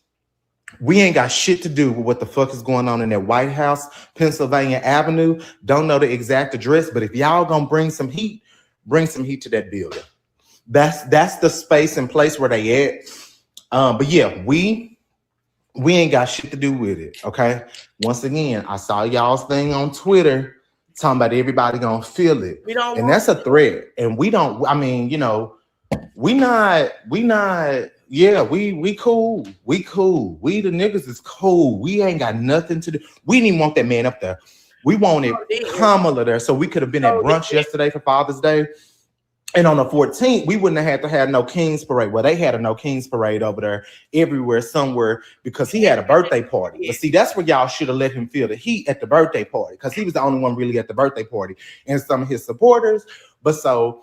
we ain't got shit to do with what the fuck is going on in that White House, Pennsylvania Avenue. Don't know the exact address, but if y'all gonna bring some heat to that building. That's the space and place where they at. But yeah, we ain't got shit to do with it. Okay. Once again, I saw y'all's thing on Twitter talking about everybody gonna feel it. And that's a threat. And we don't, I mean, you know, we not, yeah, we cool. We cool. We the niggas is cool. We ain't got nothing to do. We didn't even want that man up there. We wanted Kamala there so we could have been at brunch yesterday for Father's Day. And on the 14th, we wouldn't have had to have no King's Parade. Well, they had a no King's Parade over there everywhere, somewhere, because he had a birthday party. But see, that's where y'all should have let him feel the heat at the birthday party, because he was the only one really at the birthday party and some of his supporters. But so,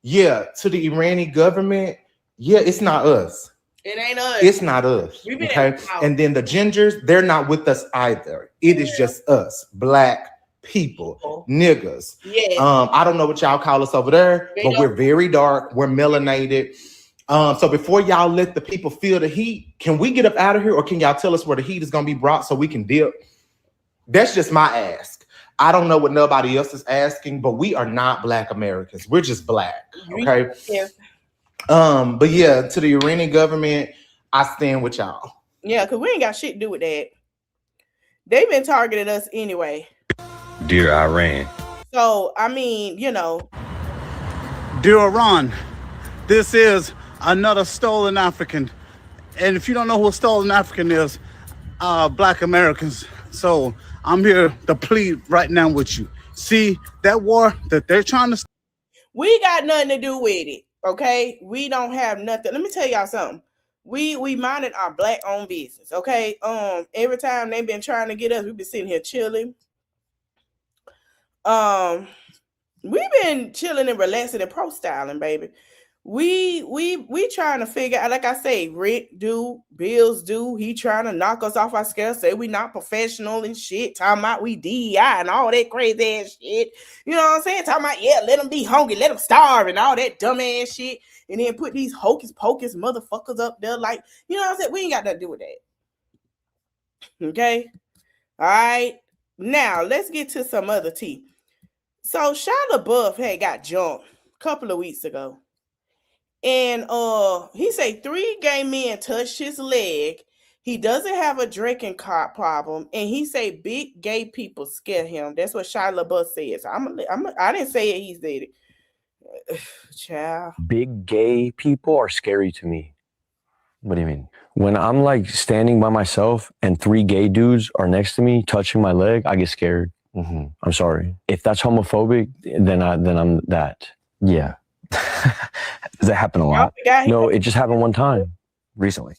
yeah, to the Iranian government, yeah, it's not us. It ain't us. It's not us. Okay. And then the gingers, they're not with us either. It is just us, black people, niggas. Yeah. I don't know what y'all call us over there, but we're very dark. We're melanated. So before y'all let the people feel the heat, can we get up out of here, or can y'all tell us where the heat is gonna be brought so we can dip? That's just my ask. I don't know what nobody else is asking, but we are not Black Americans. We're just Black. Okay. Yes. But yeah, to the Iranian government, I stand with y'all. Yeah, because we ain't got shit to do with that. They've been targeting us anyway. Dear Iran. So, I mean, you know. Dear Iran, this is another stolen African. And if you don't know who a stolen African is, Black Americans. So I'm here to plead right now with you. See, that war that they're trying to... We got nothing to do with it, okay? We don't have nothing. Let me tell y'all something. We minded our Black-owned business, okay? Every time they've been trying to get us, we've been sitting here chilling. We've been chilling and relaxing and pro-styling, baby. We trying to figure out, like I say, rent due, bills due. He trying to knock us off our scale, say we not professional and shit, talking about we DEI and all that crazy ass shit. You know what I'm saying? Talking about, yeah, let them be hungry, let them starve and all that dumb ass shit. And then put these hocus pocus motherfuckers up there like, you know what I'm saying? We ain't got nothing to do with that. Okay? All right. Now, let's get to some other tea. So, Shia LaBeouf had got jumped a couple of weeks ago. And he say 3 gay men touched his leg. He doesn't have a drinking problem, and he say big gay people scare him. That's what Shia LaBeouf says. I didn't say it. He said it. Child. Big gay people are scary to me. What do you mean? When I'm like standing by myself and 3 gay dudes are next to me touching my leg, I get scared. Mm-hmm. I'm sorry. If that's homophobic, then I'm that. Yeah. Does that happen a lot? No, it just happened one time. Recently?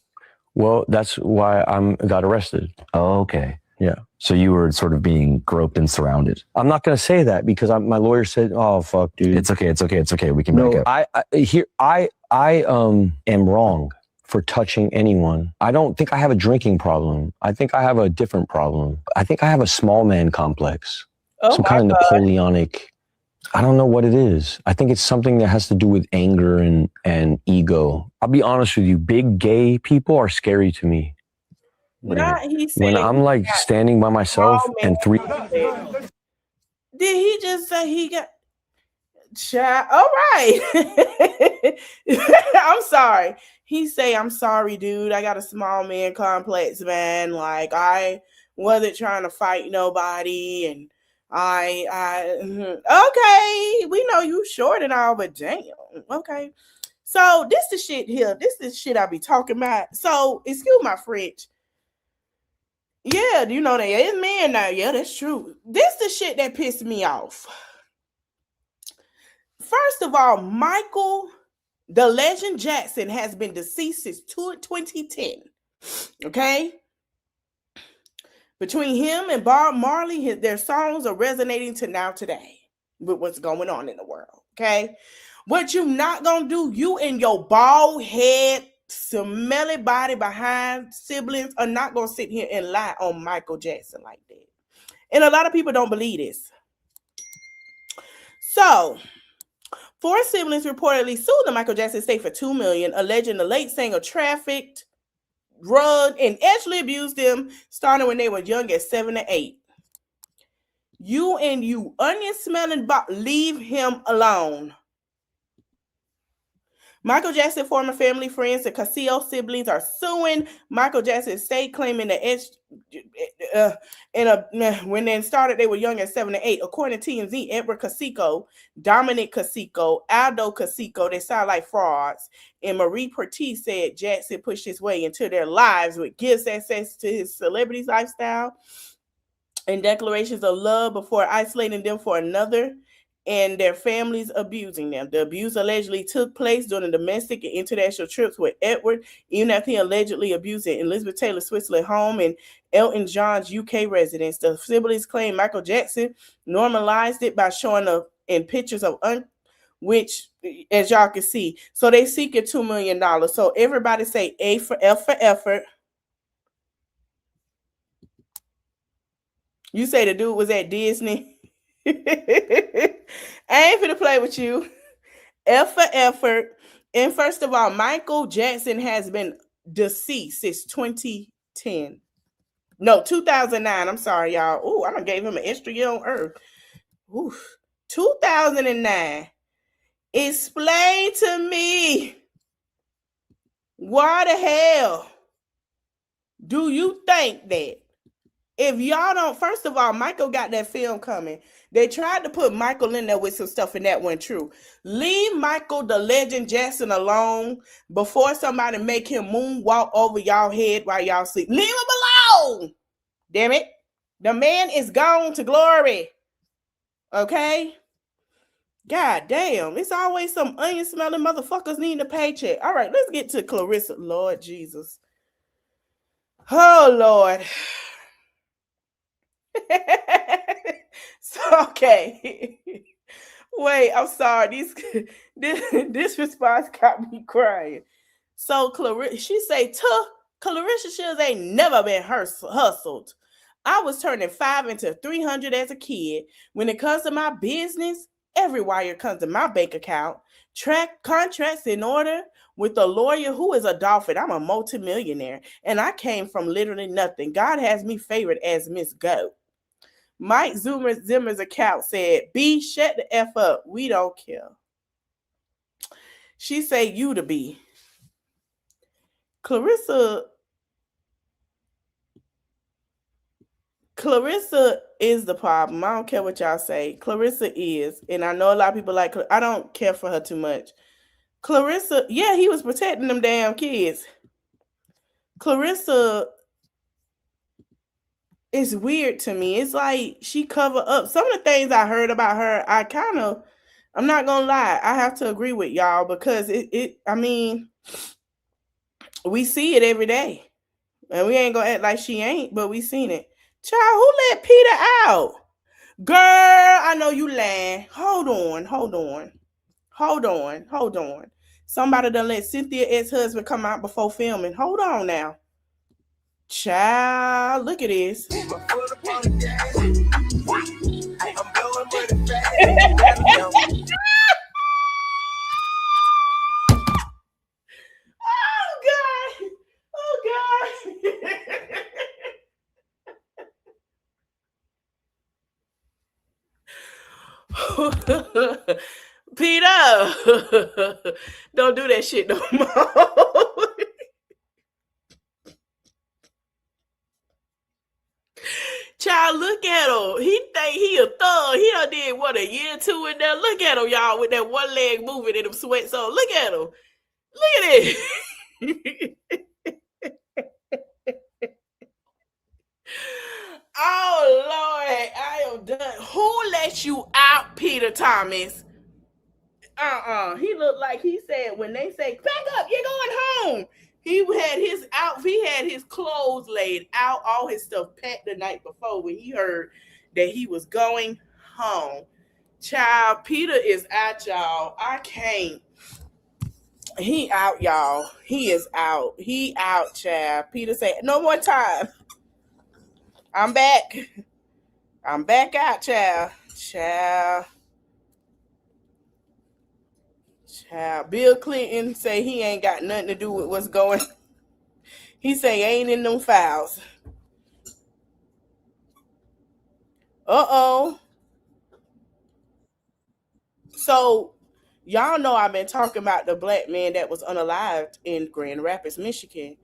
Well, that's why I got arrested. Oh, okay. Yeah. So you were sort of being groped and surrounded. I'm not going to say that because my lawyer said, "Oh, fuck, dude. It's okay. It's okay. It's okay. We can make it." I am wrong for touching anyone. I don't think I have a drinking problem. I think I have a different problem. I think I have a small man complex. Some kind of Napoleonic. I don't know what it is. I think it's something that has to do with anger and ego. I'll be honest with you. Big gay people are scary to me. When I'm like standing by myself and 3... Did he just say he got... Child. All right. I'm sorry. He say, I'm sorry, dude. I got a small man complex, man. Like, I wasn't trying to fight nobody. And okay, we know you short and all, but damn. Okay. So this the shit here. This is shit I be talking about. So, excuse my French. Yeah, you know, there is men now. Yeah, that's true. This the shit that pissed me off. First of all, Michael, the legend Jackson, has been deceased since 2010. Okay? Between him and Bob Marley, their songs are resonating to now today with what's going on in the world. Okay? What you not gonna do, you and your bald head, smelly body behind siblings are not gonna sit here and lie on Michael Jackson like that. And a lot of people don't believe this. So, 4 siblings reportedly sued the Michael Jackson estate for $2 million, alleging the late singer trafficked, drugged, and actually abused them starting when they were young at 7 to 8. You and you onion smelling leave him alone. Michael Jackson former family friends, the Castillo siblings, are suing Michael Jackson's estate, claiming that when they started, they were young at 7 to 8. According to TMZ, Edward Casico, Dominic Casico, Aldo Casico, they sound like frauds. And Marie Pertis said Jackson pushed his way into their lives with gifts, access to his celebrity's lifestyle, and declarations of love before isolating them for another, and their families abusing them. The abuse allegedly took place during domestic and international trips with Edward, even after he allegedly abused an Elizabeth Taylor Switzerland home and Elton John's UK residence. The siblings claim Michael Jackson normalized it by showing up in pictures of which, as y'all can see, so they seeking $2 million. So everybody say A for effort. You say the dude was at Disney. I ain't finna play with you. F for effort. And first of all, Michael Jackson has been deceased since 2010. No, 2009. I'm sorry, y'all. Oh, I done gave him an extra year on Earth. Ooh, 2009. Explain to me, why the hell do you think that if y'all don't, first of all, Michael got that film coming. They tried to put Michael in there with some stuff and that wasn't true. Leave Michael the Legend Jackson alone before somebody make him moonwalk over y'all head while y'all sleep. Leave him alone. Damn it. The man is gone to glory. Okay? God damn. It's always some onion smelling motherfuckers needing a paycheck. All right, let's get to Clarissa. Lord Jesus. Oh, Lord. So, okay. Wait, I'm sorry. This response got me crying. So Clarissa, she say, Clarissa Shields ain't never been hustled. I was turning 5 into 300 as a kid. When it comes to my business, every wire comes to my bank account. Track contracts in order with a lawyer who is a dolphin. I'm a multimillionaire, and I came from literally nothing. God has me favored as Miss Go. Mike Zimmer's account said, B, shut the F up. We don't care. She say, you to be. Clarissa is the problem. I don't care what y'all say. Clarissa is. And I know a lot of people like, I don't care for her too much. Clarissa, yeah, he was protecting them damn kids. Clarissa is weird to me. It's like she covered up. Some of the things I heard about her, I'm not going to lie. I have to agree with y'all because I mean, we see it every day. And we ain't going to act like she ain't, but we seen it. Child, who let Peter out? Girl, I know you lying. Hold on. Somebody done let Cynthia ex-husband come out before filming. Hold on now. Child, look at this. Oh, God. Peter, don't do that shit no more. Child, look at him. He think he a thug. He done did what, a year or two in there. Look at him, y'all, with that one leg moving in them sweats on. Look at him. Look at it. Oh, Lord, I am done. Who let you out, Peter Thomas? He looked like he said when they say, back up, you're going home. He had his clothes laid out, all his stuff packed the night before when he heard that he was going home. Child, Peter is out, y'all. I can't. He out, y'all. He is out. He out, child. Peter said, no more time. I'm back. I'm back out, child. Child. Bill Clinton say he ain't got nothing to do with what's going. He say ain't in them files. Uh-oh. So, y'all know I've been talking about the black man that was unalived in Grand Rapids, Michigan.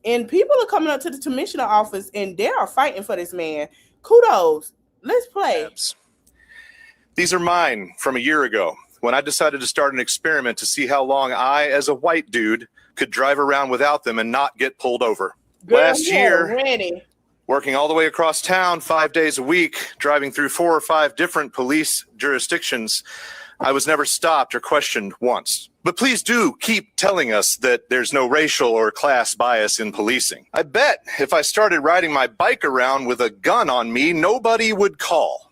And people are coming up to the commissioner office and they are fighting for this man. Kudos. Let's play. These are mine from a year ago when I decided to start an experiment to see how long I, as a white dude, could drive around without them and not get pulled over. Girl, Last year, ready. Working all the way across town 5 days a week, driving through 4 or 5 different police jurisdictions, I was never stopped or questioned once. But please do keep telling us that there's no racial or class bias in policing. I bet if I started riding my bike around with a gun on me, nobody would call.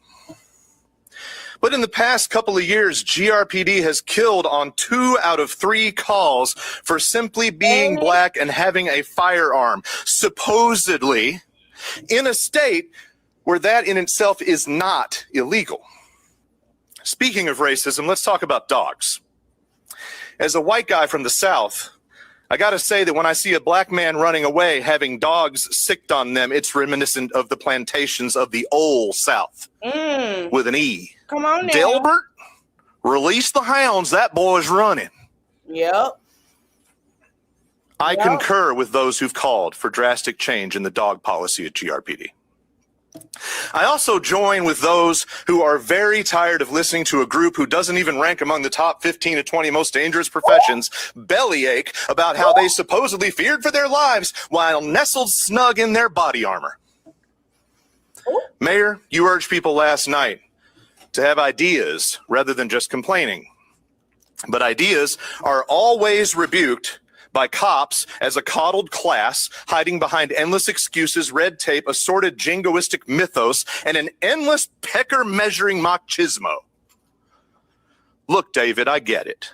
But in the past couple of years, GRPD has killed on 2 out of 3 calls for simply being black and having a firearm, supposedly in a state where that in itself is not illegal. Speaking of racism, let's talk about dogs. As a white guy from the South, I got to say that when I see a black man running away having dogs sicked on them, it's reminiscent of the plantations of the old South with an E. Come on now. Delbert, release the hounds. That boy's running. Yep. I concur with those who've called for drastic change in the dog policy at GRPD. I also join with those who are very tired of listening to a group who doesn't even rank among the top 15 to 20 most dangerous professions bellyache about how they supposedly feared for their lives while nestled snug in their body armor. Mayor, you urged people last night to have ideas rather than just complaining. But ideas are always rebuked by cops as a coddled class hiding behind endless excuses, red tape, assorted jingoistic mythos, and an endless pecker measuring machismo. Look, David, I get it.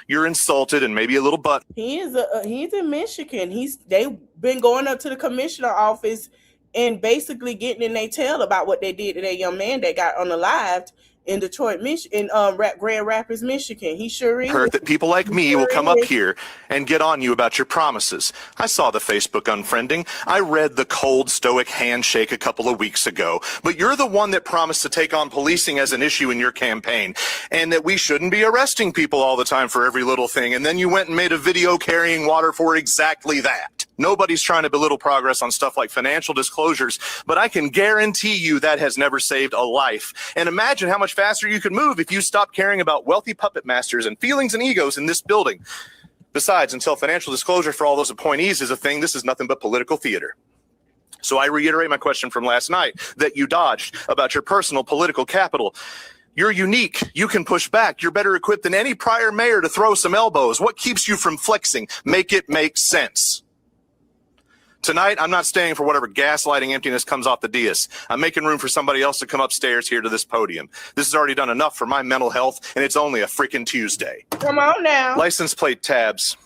You're insulted and maybe a little He's in Michigan. They've been going up to the commissioner office and basically getting in their tail about what they did to that young man that got unalived in Detroit, Michigan, Grand Rapids, Michigan. He sure is. Heard that people like me will come up here and get on you about your promises. I saw the Facebook unfriending. I read the cold, stoic handshake a couple of weeks ago. But you're the one that promised to take on policing as an issue in your campaign, and that we shouldn't be arresting people all the time for every little thing. And then you went and made a video carrying water for exactly that. Nobody's trying to belittle progress on stuff like financial disclosures, but I can guarantee you that has never saved a life. And imagine how much faster you could move if you stopped caring about wealthy puppet masters and feelings and egos in this building. Besides, until financial disclosure for all those appointees is a thing, this is nothing but political theater. So I reiterate my question from last night that you dodged about your personal political capital. You're unique. You can push back. You're better equipped than any prior mayor to throw some elbows. What keeps you from flexing? Make it make sense. Tonight, I'm not staying for whatever gaslighting emptiness comes off the dais. I'm making room for somebody else to come upstairs here to this podium. This has already done enough for my mental health, and it's only a freaking Tuesday. Come on now. License plate tabs.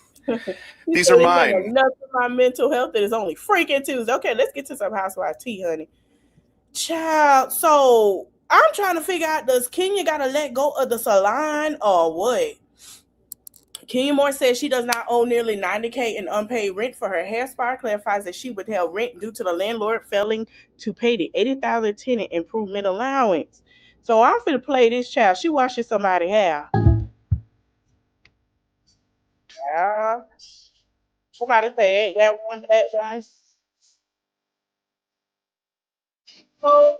These are mine. Enough for my mental health. It is only freaking Tuesday. Okay, let's get to some housewife tea, honey. Child, so I'm trying to figure out, does Kenya got to let go of the salon or what? Kenya Moore says she does not owe nearly $90,000 in unpaid rent for her hair spa. Clarifies that she withheld rent due to the landlord failing to pay the $80,000 tenant improvement allowance. So I'm finna play this child. She washing somebody's hair. Yeah. Somebody say, ain't that one that guys? So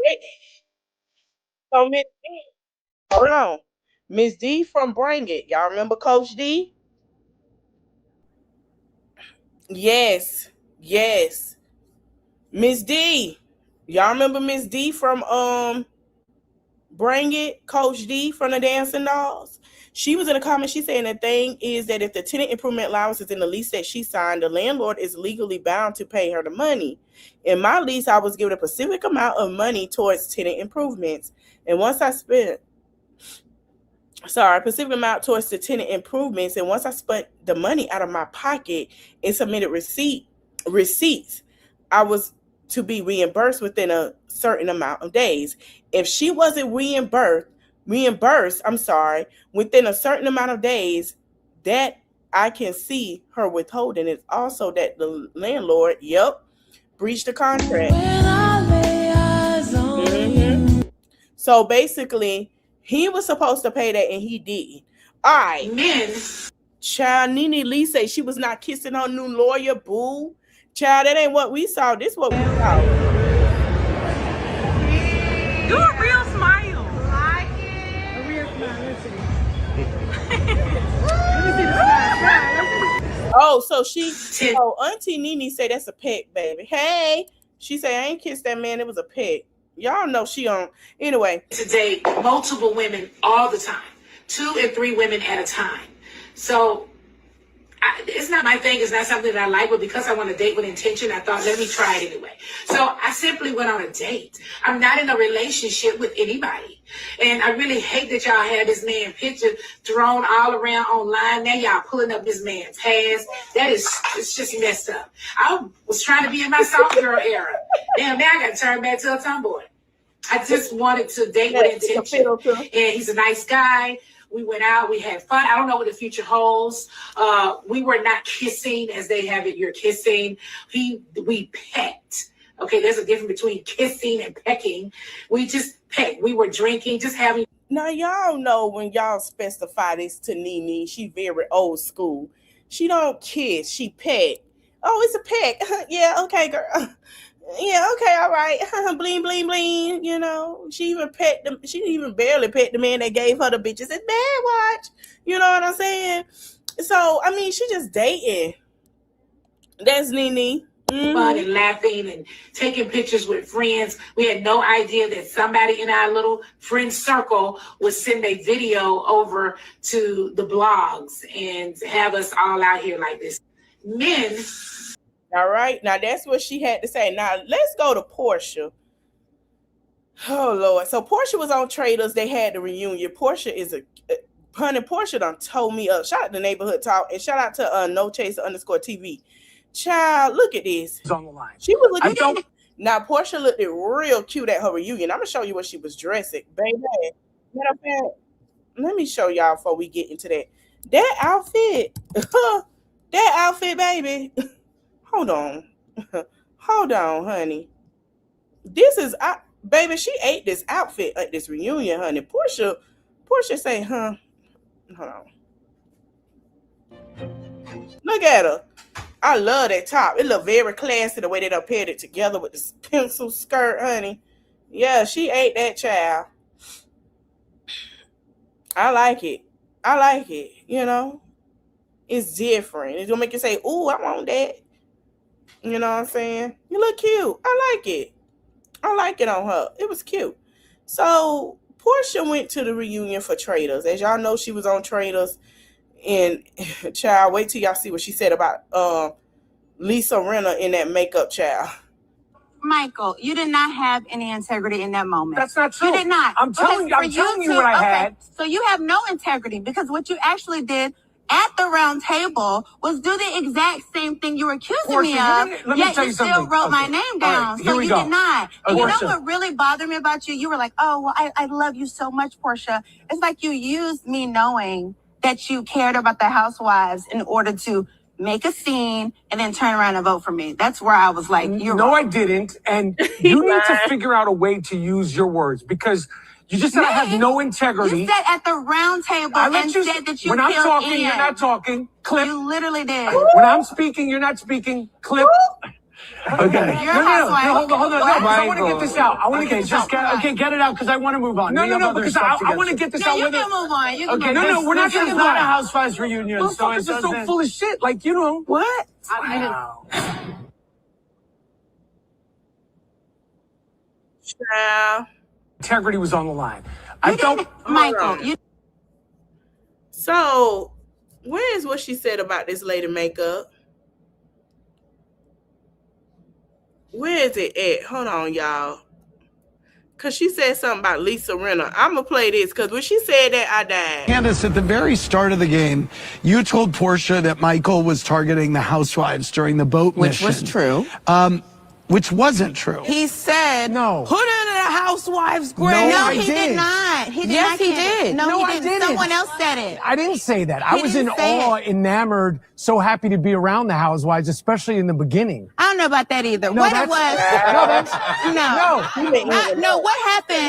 Miss D, hold on. Miss D from Bring It. Y'all remember Coach D? Yes. Miss D. Y'all remember Miss D from Bring It, Coach D from the Dancing Dolls? She was in a comment. She saying the thing is that if the tenant improvement allowance is in the lease that she signed, the landlord is legally bound to pay her the money. In my lease, I was given a specific amount of money towards tenant improvements. And once I spent specific amount towards the tenant improvements. And once I spent the money out of my pocket and submitted receipts, I was to be reimbursed within a certain amount of days. If she wasn't reimbursed, within a certain amount of days, that I can see her withholding. It's also that the landlord, breached the contract. Mm-hmm. So basically, he was supposed to pay that and he didn't. All right. Men. Child, Nene Lee say she was not kissing her new lawyer, boo. Child, that ain't what we saw. This what we saw. Do a real smile. A real smile. Let's see. Let me see the smile. Oh, so Auntie Nene say that's a pet, baby. Hey, she say I ain't kissed that man. It was a pet. Y'all know she on. Anyway. To date multiple women all the time. 2 and 3 women at a time. So it's not my thing. It's not something that I like, but because I want to date with intention, I thought, let me try it anyway. So I simply went on a date. I'm not in a relationship with anybody. And I really hate that y'all had this man picture thrown all around online. Now y'all pulling up this man's past. It's just messed up. I was trying to be in my soft girl era. Damn, now I got to turn back to a tomboy. I just wanted to date with intention. And he's a nice guy. We went out, we had fun. I don't know what the future holds. We were not kissing as they have it. You're kissing. We pecked. Okay, there's a difference between kissing and pecking. We just pecked. We were drinking, just having. Now, y'all know when y'all specify this to Nene, she very old school. She don't kiss, she peck. Oh, it's a peck. Yeah, okay, girl. Yeah, okay, all right. Bling, bling, bling. You know, she even pecked them. She didn't even barely pet the man that gave her the bitches at bad watch. You know what I'm saying? So, I mean, she just dating. That's Nene. Fun and laughing and taking pictures with friends. We had no idea that somebody in our little friend circle would send a video over to the blogs and have us all out here like this. Men. All right. Now, that's what she had to say. Now, let's go to Portia. Oh, Lord. So, Portia was on Traders. They had the reunion. Portia is Portia done told me up. Shout out to Neighborhood Talk and shout out to NoChaser_TV. Child, look at this. It's on the line. She was looking. Now, Portia looked real cute at her reunion. I'm gonna show you what she was dressing, baby. Matter of fact, let me show y'all before we get into that. That outfit, baby. Hold on, honey. This is baby. She ate this outfit at this reunion, honey. Portia say, huh? Hold on. Look at her. I love that top. It look very classy the way they done paired it together with this pencil skirt, honey. Yeah, she ate that, child. I like it. You know, it's different. It's gonna make you say, "Ooh, I want that." You know what I'm saying? You look cute. I like it. I like it on her. It was cute. So Portia went to the reunion for Traders. As y'all know, she was on Traders. And child, wait till y'all see what she said about Lisa Rinna in that makeup, child. Michael, you did not have any integrity in that moment. That's not true. You did not. I'm telling you what I had. So you have no integrity because what you actually did at the round table was do the exact same thing you were accusing me of, yet you still wrote my name down. So you did not. And you know what really bothered me about you? You were like, oh, well, I love you so much, Portia. It's like you used me knowing that you cared about the housewives in order to make a scene and then turn around and vote for me. That's where I was like, you're No, wrong. I didn't. And you need to figure out a way to use your words because you just said I have no integrity. You said at the round table and said that you when I'm filled talking, in. you're not talking. Clip. You literally did. When I'm speaking, you're not speaking. Clip. Okay. You're a housewife. Hold on. No, I want to get this out. I want to get this out. Get it out because I want to move on. No, because I want to get this out. You can move on. You can Okay, move on. no, we're not going to not a Housewives reunion. Motherfuckers are so full of shit. Like, you know. What? Wow. Child. Integrity was on the line. Michael. So, where is what she said about this lady makeup? Where is it at? Hold on, y'all. Because she said something about Lisa Rinna. I'm going to play this because when she said that, I died. Candace, at the very start of the game, you told Portia that Michael was targeting the housewives during the boat mission. Which was true. Which wasn't true. He said, no. Put her in a housewives grave. No, he did not. He did yes, not. he did. No, he he didn't. Someone else said it. I didn't say that. I He was in didn't say awe, enamored, so happy to be around the housewives, especially in the beginning. I don't know about that either. No, What it was? No, what happened?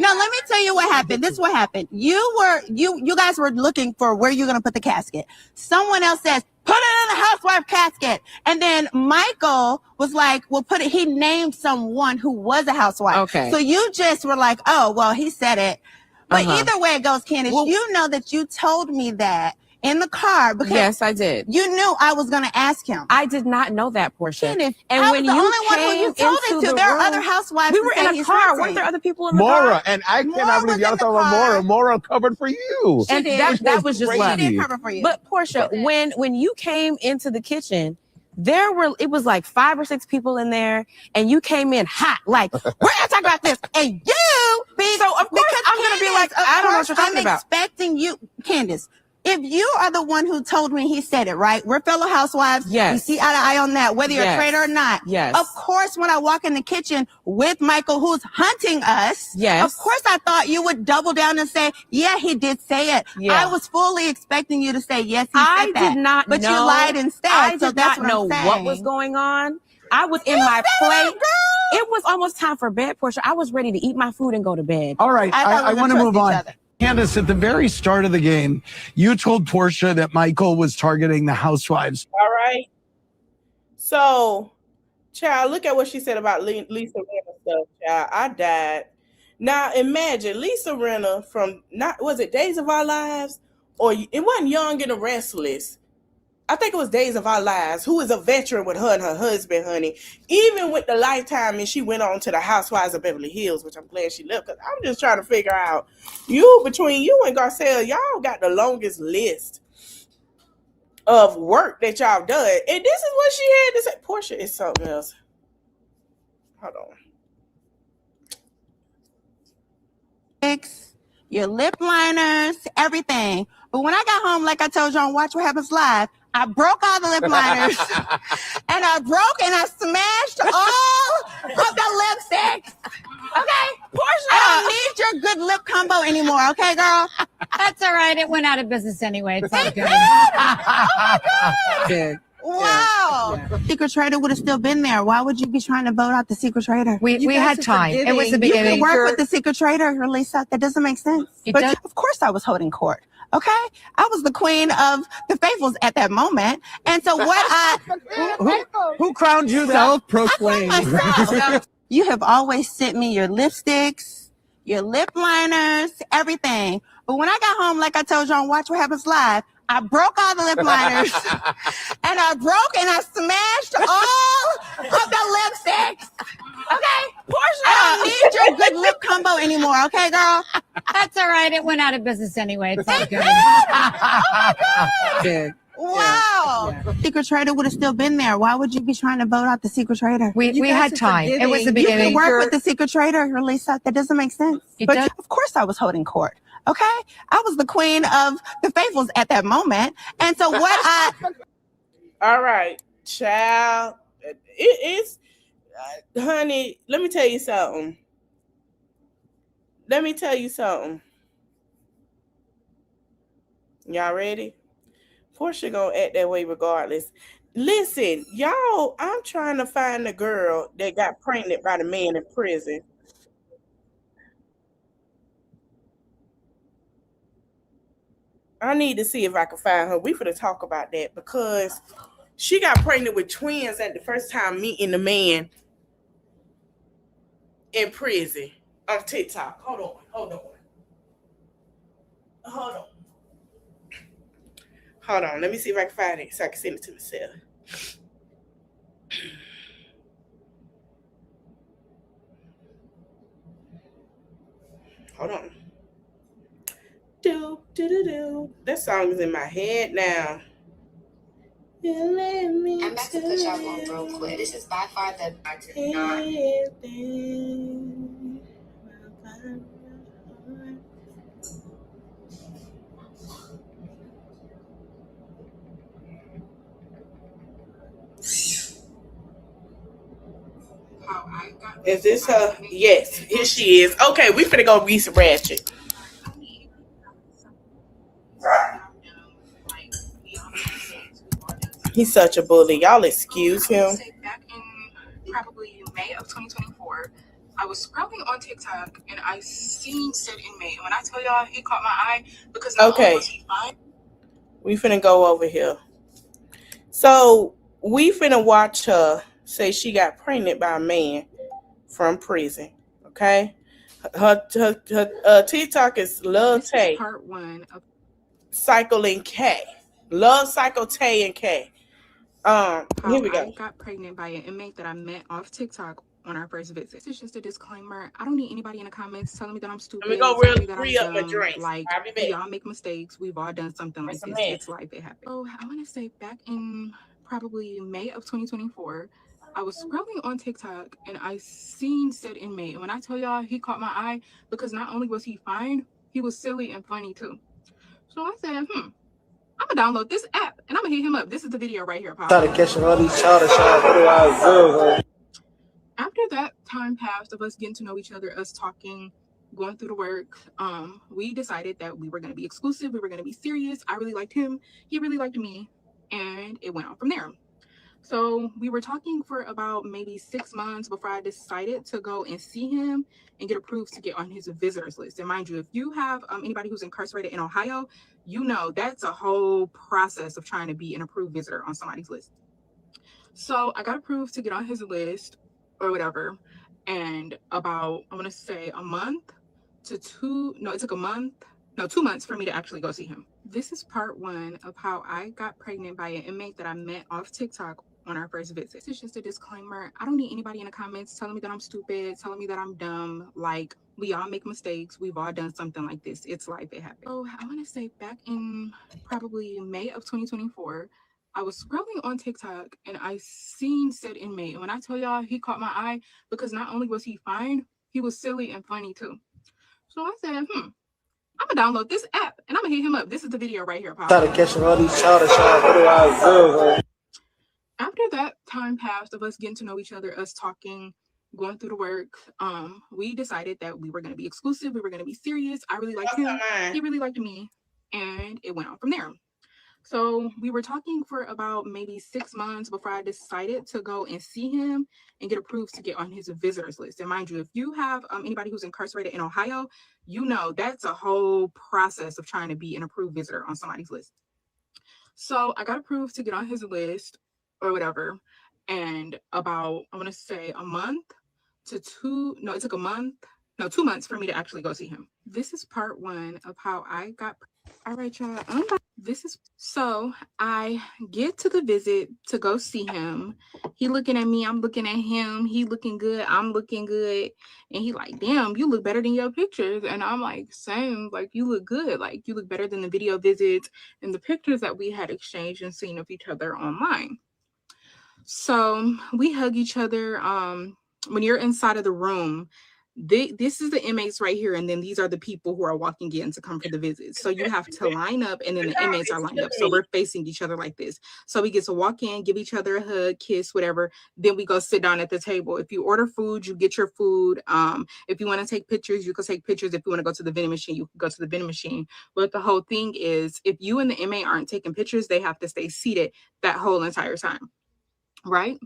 No, let me tell you what happened. This is what happened. You guys were looking for where you're gonna put the casket. Someone else says, put it in the housewife casket. And then Michael was like, well, put it, he named someone who was a housewife. Okay. So you just were like, oh, well, he said it. But either way it goes, Candace, you know that you told me that in the car because yes, I did. You knew I was going to ask him. I did not know that, Portia. Candace, and I when was the you only one who you told it to. There are other housewives. We were in a car. Weren't there other people in the car? Mora, and I cannot believe y'all talking about Mora. Mora covered for you. And that was just love. She did cover for you. But Portia, when you came into the kitchen, it was like 5 or 6 people in there, and you came in hot, like, we're gonna talk about this. And you, so of course I'm gonna be like, I don't know what you're talking about. I'm expecting you, Candace. If you are the one who told me he said it, right? We're fellow housewives. Yes. We see eye to eye on that, whether you're a Yes. traitor or not. Yes. Of course, when I walk in the kitchen with Michael, who's hunting us, Yes. of course I thought you would double down and say, yeah, he did say it. Yeah. I was fully expecting you to say, yes, he I said that. did not but know. you lied instead. I so did that's not what know I'm saying. what was going on. I was in my place. It was almost time for bed, Portia. I was ready to eat my food and go to bed. All right, I I want to move on. Candace, at the very start of the game, you told Portia that Michael was targeting the housewives. All right. So, child, look at what she said about Lisa Rinna stuff, child. I died. Now, imagine Lisa Rinna from, was it Days of Our Lives? Or it wasn't Young and the Restless. I think it was Days of Our Lives, who is a veteran with her and her husband, honey. Even with the Lifetime, and she went on to the Housewives of Beverly Hills, which I'm glad she left, because I'm just trying to figure out, between you and Garcelle, y'all got the longest list of work that y'all done. And this is what she had to say. Portia is something else. Hold on. Your lip liners, everything. But when I got home, like I told you on Watch What Happens Live, I broke all the lip liners. and I smashed all of the lipsticks. Okay? Portia, I don't need your good lip combo anymore, okay, girl? That's all right. It went out of business anyway. It's all good. Oh, my God. Wow. Yeah. Secret Trader would have still been there. Why would you be trying to vote out the Secret Trader? We had time. It was the beginning. You can work with the Secret Trader, Lisa. That doesn't make sense. But of course I was holding court. Okay? I was the queen of the faithfuls at that moment. And so Who crowned you that? Self-proclaimed. You have always sent me your lipsticks, your lip liners, everything. But when I got home, like I told you on Watch What Happens Live, I broke all the lip liners. and I smashed all of the lipsticks. Okay? Portia, I don't need your good lip combo anymore, okay, girl? That's all right. It went out of business anyway. It's all good. Oh, my God. Wow. Yeah. Secret Trader would have still been there. Why would you be trying to vote out the Secret Trader? We had time. It was the beginning. You can work with the Secret Trader, Lisa. That doesn't make sense. But of course I was holding court. Okay? I was the queen of the faithfuls at that moment. And so All right, child. It's honey, let me tell you something. Y'all ready? Portia gonna act that way regardless. Listen, y'all, I'm trying to find the girl that got pregnant by the man in prison. I need to see if I can find her. We finna talk about that because she got pregnant with twins at the first time meeting the man in prison on TikTok. Hold on. Let me see if I can find it so I can send it to myself. Hold on. Do. That song is in my head now. I'm back to push off one real quick. This is by far the Is this her? Yes, here she is. Okay, we finna go be some ratchet. He's such a bully. Y'all excuse him. Back in probably May of 2024, I was scrolling on TikTok and I seen said inmate. And when I tell y'all, he caught my eye because not only was he fine. We finna go over here. So we finna watch her say she got pregnant by a man from prison. Okay, her TikTok is Love Tay. Part 1 of Cycle and K. Love Cycle Tay and K. Here we go. I got pregnant by an inmate that I met off TikTok on our first visit. It's just a disclaimer. I don't need anybody in the comments telling me that I'm stupid. Let me go telling me real that free I'm up my dumb. drinks. Like, I'll be back. we all make mistakes. We've all done something like this. It's life. It happens. So I want to say back in probably May of 2024, I was scrolling on TikTok and I seen said inmate. And when I tell y'all, he caught my eye because not only was he fine, he was silly and funny too. So I said, I'm gonna download this app and I'm gonna hit him up. This is the video right here. Try to catch all these childish shots. What do I do? After that time passed of us getting to know each other, us talking, going through the work, we decided that we were going to be exclusive. We were going to be serious. I really liked him. He really liked me. And it went on from there. So we were talking for about maybe 6 months before I decided to go and see him and get approved to get on his visitors list. And mind you, if you have anybody who's incarcerated in Ohio, you know that's a whole process of trying to be an approved visitor on somebody's list. So I got approved to get on his list or whatever. And about, I want to say a month to it took 2 months for me to actually go see him. This is part 1 of how I got pregnant by an inmate that I met off TikTok on our first visit. This is just a disclaimer. I don't need anybody in the comments telling me that I'm stupid, telling me that I'm dumb. Like, we all make mistakes. We've all done something like this. It's life. It happens. So I want to say back in probably May of 2024, I was scrolling on TikTok and I seen said inmate. And when I tell y'all, he caught my eye because not only was he fine, he was silly and funny too. So I said, I'm gonna download this app and I'm gonna hit him up. This is the video right here. Try to catch all these childish shots. What do I do? After that time passed of us getting to know each other, us talking, going through the work, we decided that we were going to be exclusive. We were going to be serious. I really liked him. He really liked me. And it went on from there. So we were talking for about maybe 6 months before I decided to go and see him and get approved to get on his visitors list. And mind you, if you have anybody who's incarcerated in Ohio, you know that's a whole process of trying to be an approved visitor on somebody's list. So I got approved to get on his list or whatever. And about, I want to say it took 2 months for me to actually go see him. This is part 1 of how I got. All right, y'all. So I get to the visit to go see him. He looking at me, I'm looking at him. He looking good, I'm looking good. And he like, damn, you look better than your pictures. And I'm like, same, like you look good. Like you look better than the video visits and the pictures that we had exchanged and seen of each other online. So we hug each other. When you're inside of the room, this is the inmates right here, and then these are the people who are walking in to come for the visit. So you have to line up, and then the inmates are lined up. So we're facing each other like this. So we get to walk in, give each other a hug, kiss, whatever. Then we go sit down at the table. If you order food, you get your food. If you want to take pictures, you can take pictures. If you want to go to the vending machine, you can go to the vending machine. But the whole thing is, if you and the inmate aren't taking pictures, they have to stay seated that whole entire time. Right?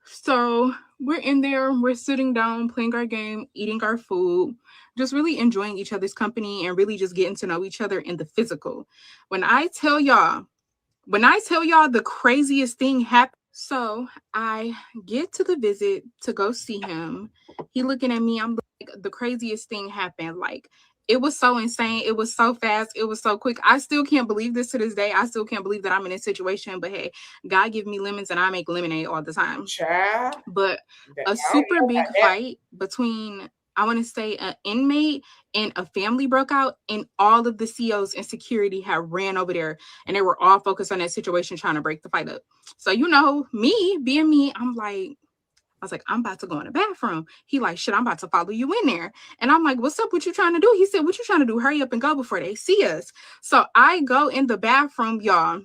So we're in there, we're sitting down, playing our game, eating our food, just really enjoying each other's company and really just getting to know each other in the physical. When I tell y'all the craziest thing happened. So I get to the visit to go see him. He looking at me, I'm like, the craziest thing happened. Like, it was so insane. It was so fast. It was so quick. I still can't believe this to this day. I still can't believe that I'm in this situation. But hey, God give me lemons and I make lemonade all the time. But a super big fight between, I want to say, an inmate and a family broke out, and all of the COs and security had ran over there, and they were all focused on that situation, trying to break the fight up. So, you know, me being me, I was like, I'm about to go in the bathroom. He like, shit, I'm about to follow you in there. And I'm like, what's up? What you trying to do? He said, what you trying to do? Hurry up and go before they see us. So I go in the bathroom, y'all.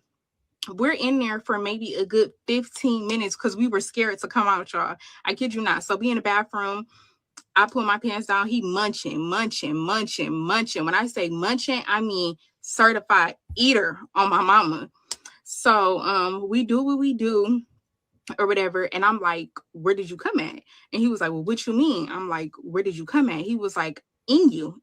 We're in there for maybe a good 15 minutes because we were scared to come out, y'all. I kid you not. So we in the bathroom. I pull my pants down. He munching. When I say munching, I mean certified eater on my mama. So we do what we do or whatever. And I'm like, where did you come at? And he was like, well, what you mean? I'm like, where did you come at? He was like, in you.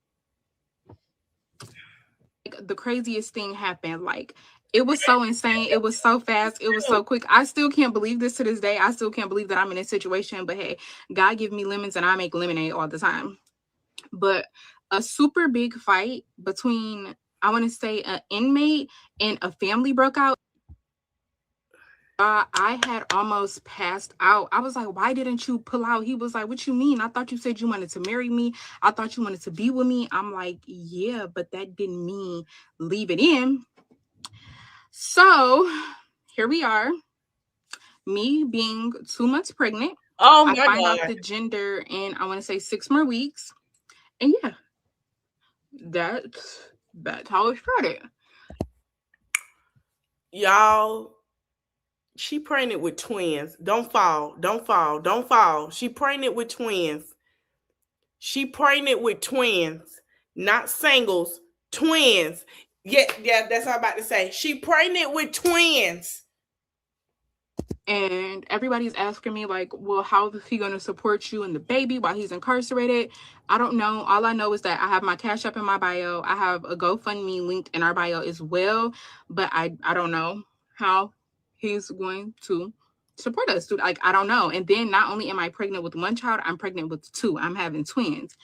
Like, the craziest thing happened. Like, it was so insane. It was so fast. It was so quick. I still can't believe this to this day. I still can't believe that I'm in this situation. But hey, God give me lemons and I make lemonade all the time. But a super big fight between, I want to say, an inmate and a family broke out. I had almost passed out. I was like, why didn't you pull out? He was like, what you mean? I thought you said you wanted to marry me. I thought you wanted to be with me. I'm like, yeah, but that didn't mean leave it in. So here we are, me being 2 months pregnant. Oh my I find God. out the gender in, I want to say 6 more weeks. And yeah, that's how it started. Y'all, she pregnant with twins. Don't fall. Don't fall. Don't fall. She pregnant with twins. She pregnant with twins. Not singles. Twins. Yeah, that's what I'm about to say. She pregnant with twins. And everybody's asking me, like, well, how is he going to support you and the baby while he's incarcerated? I don't know. All I know is that I have my Cash App in my bio. I have a GoFundMe linked in our bio as well. But I don't know how he's going to support us. Like, I don't know. And then not only am I pregnant with one child, I'm pregnant with two. I'm having twins.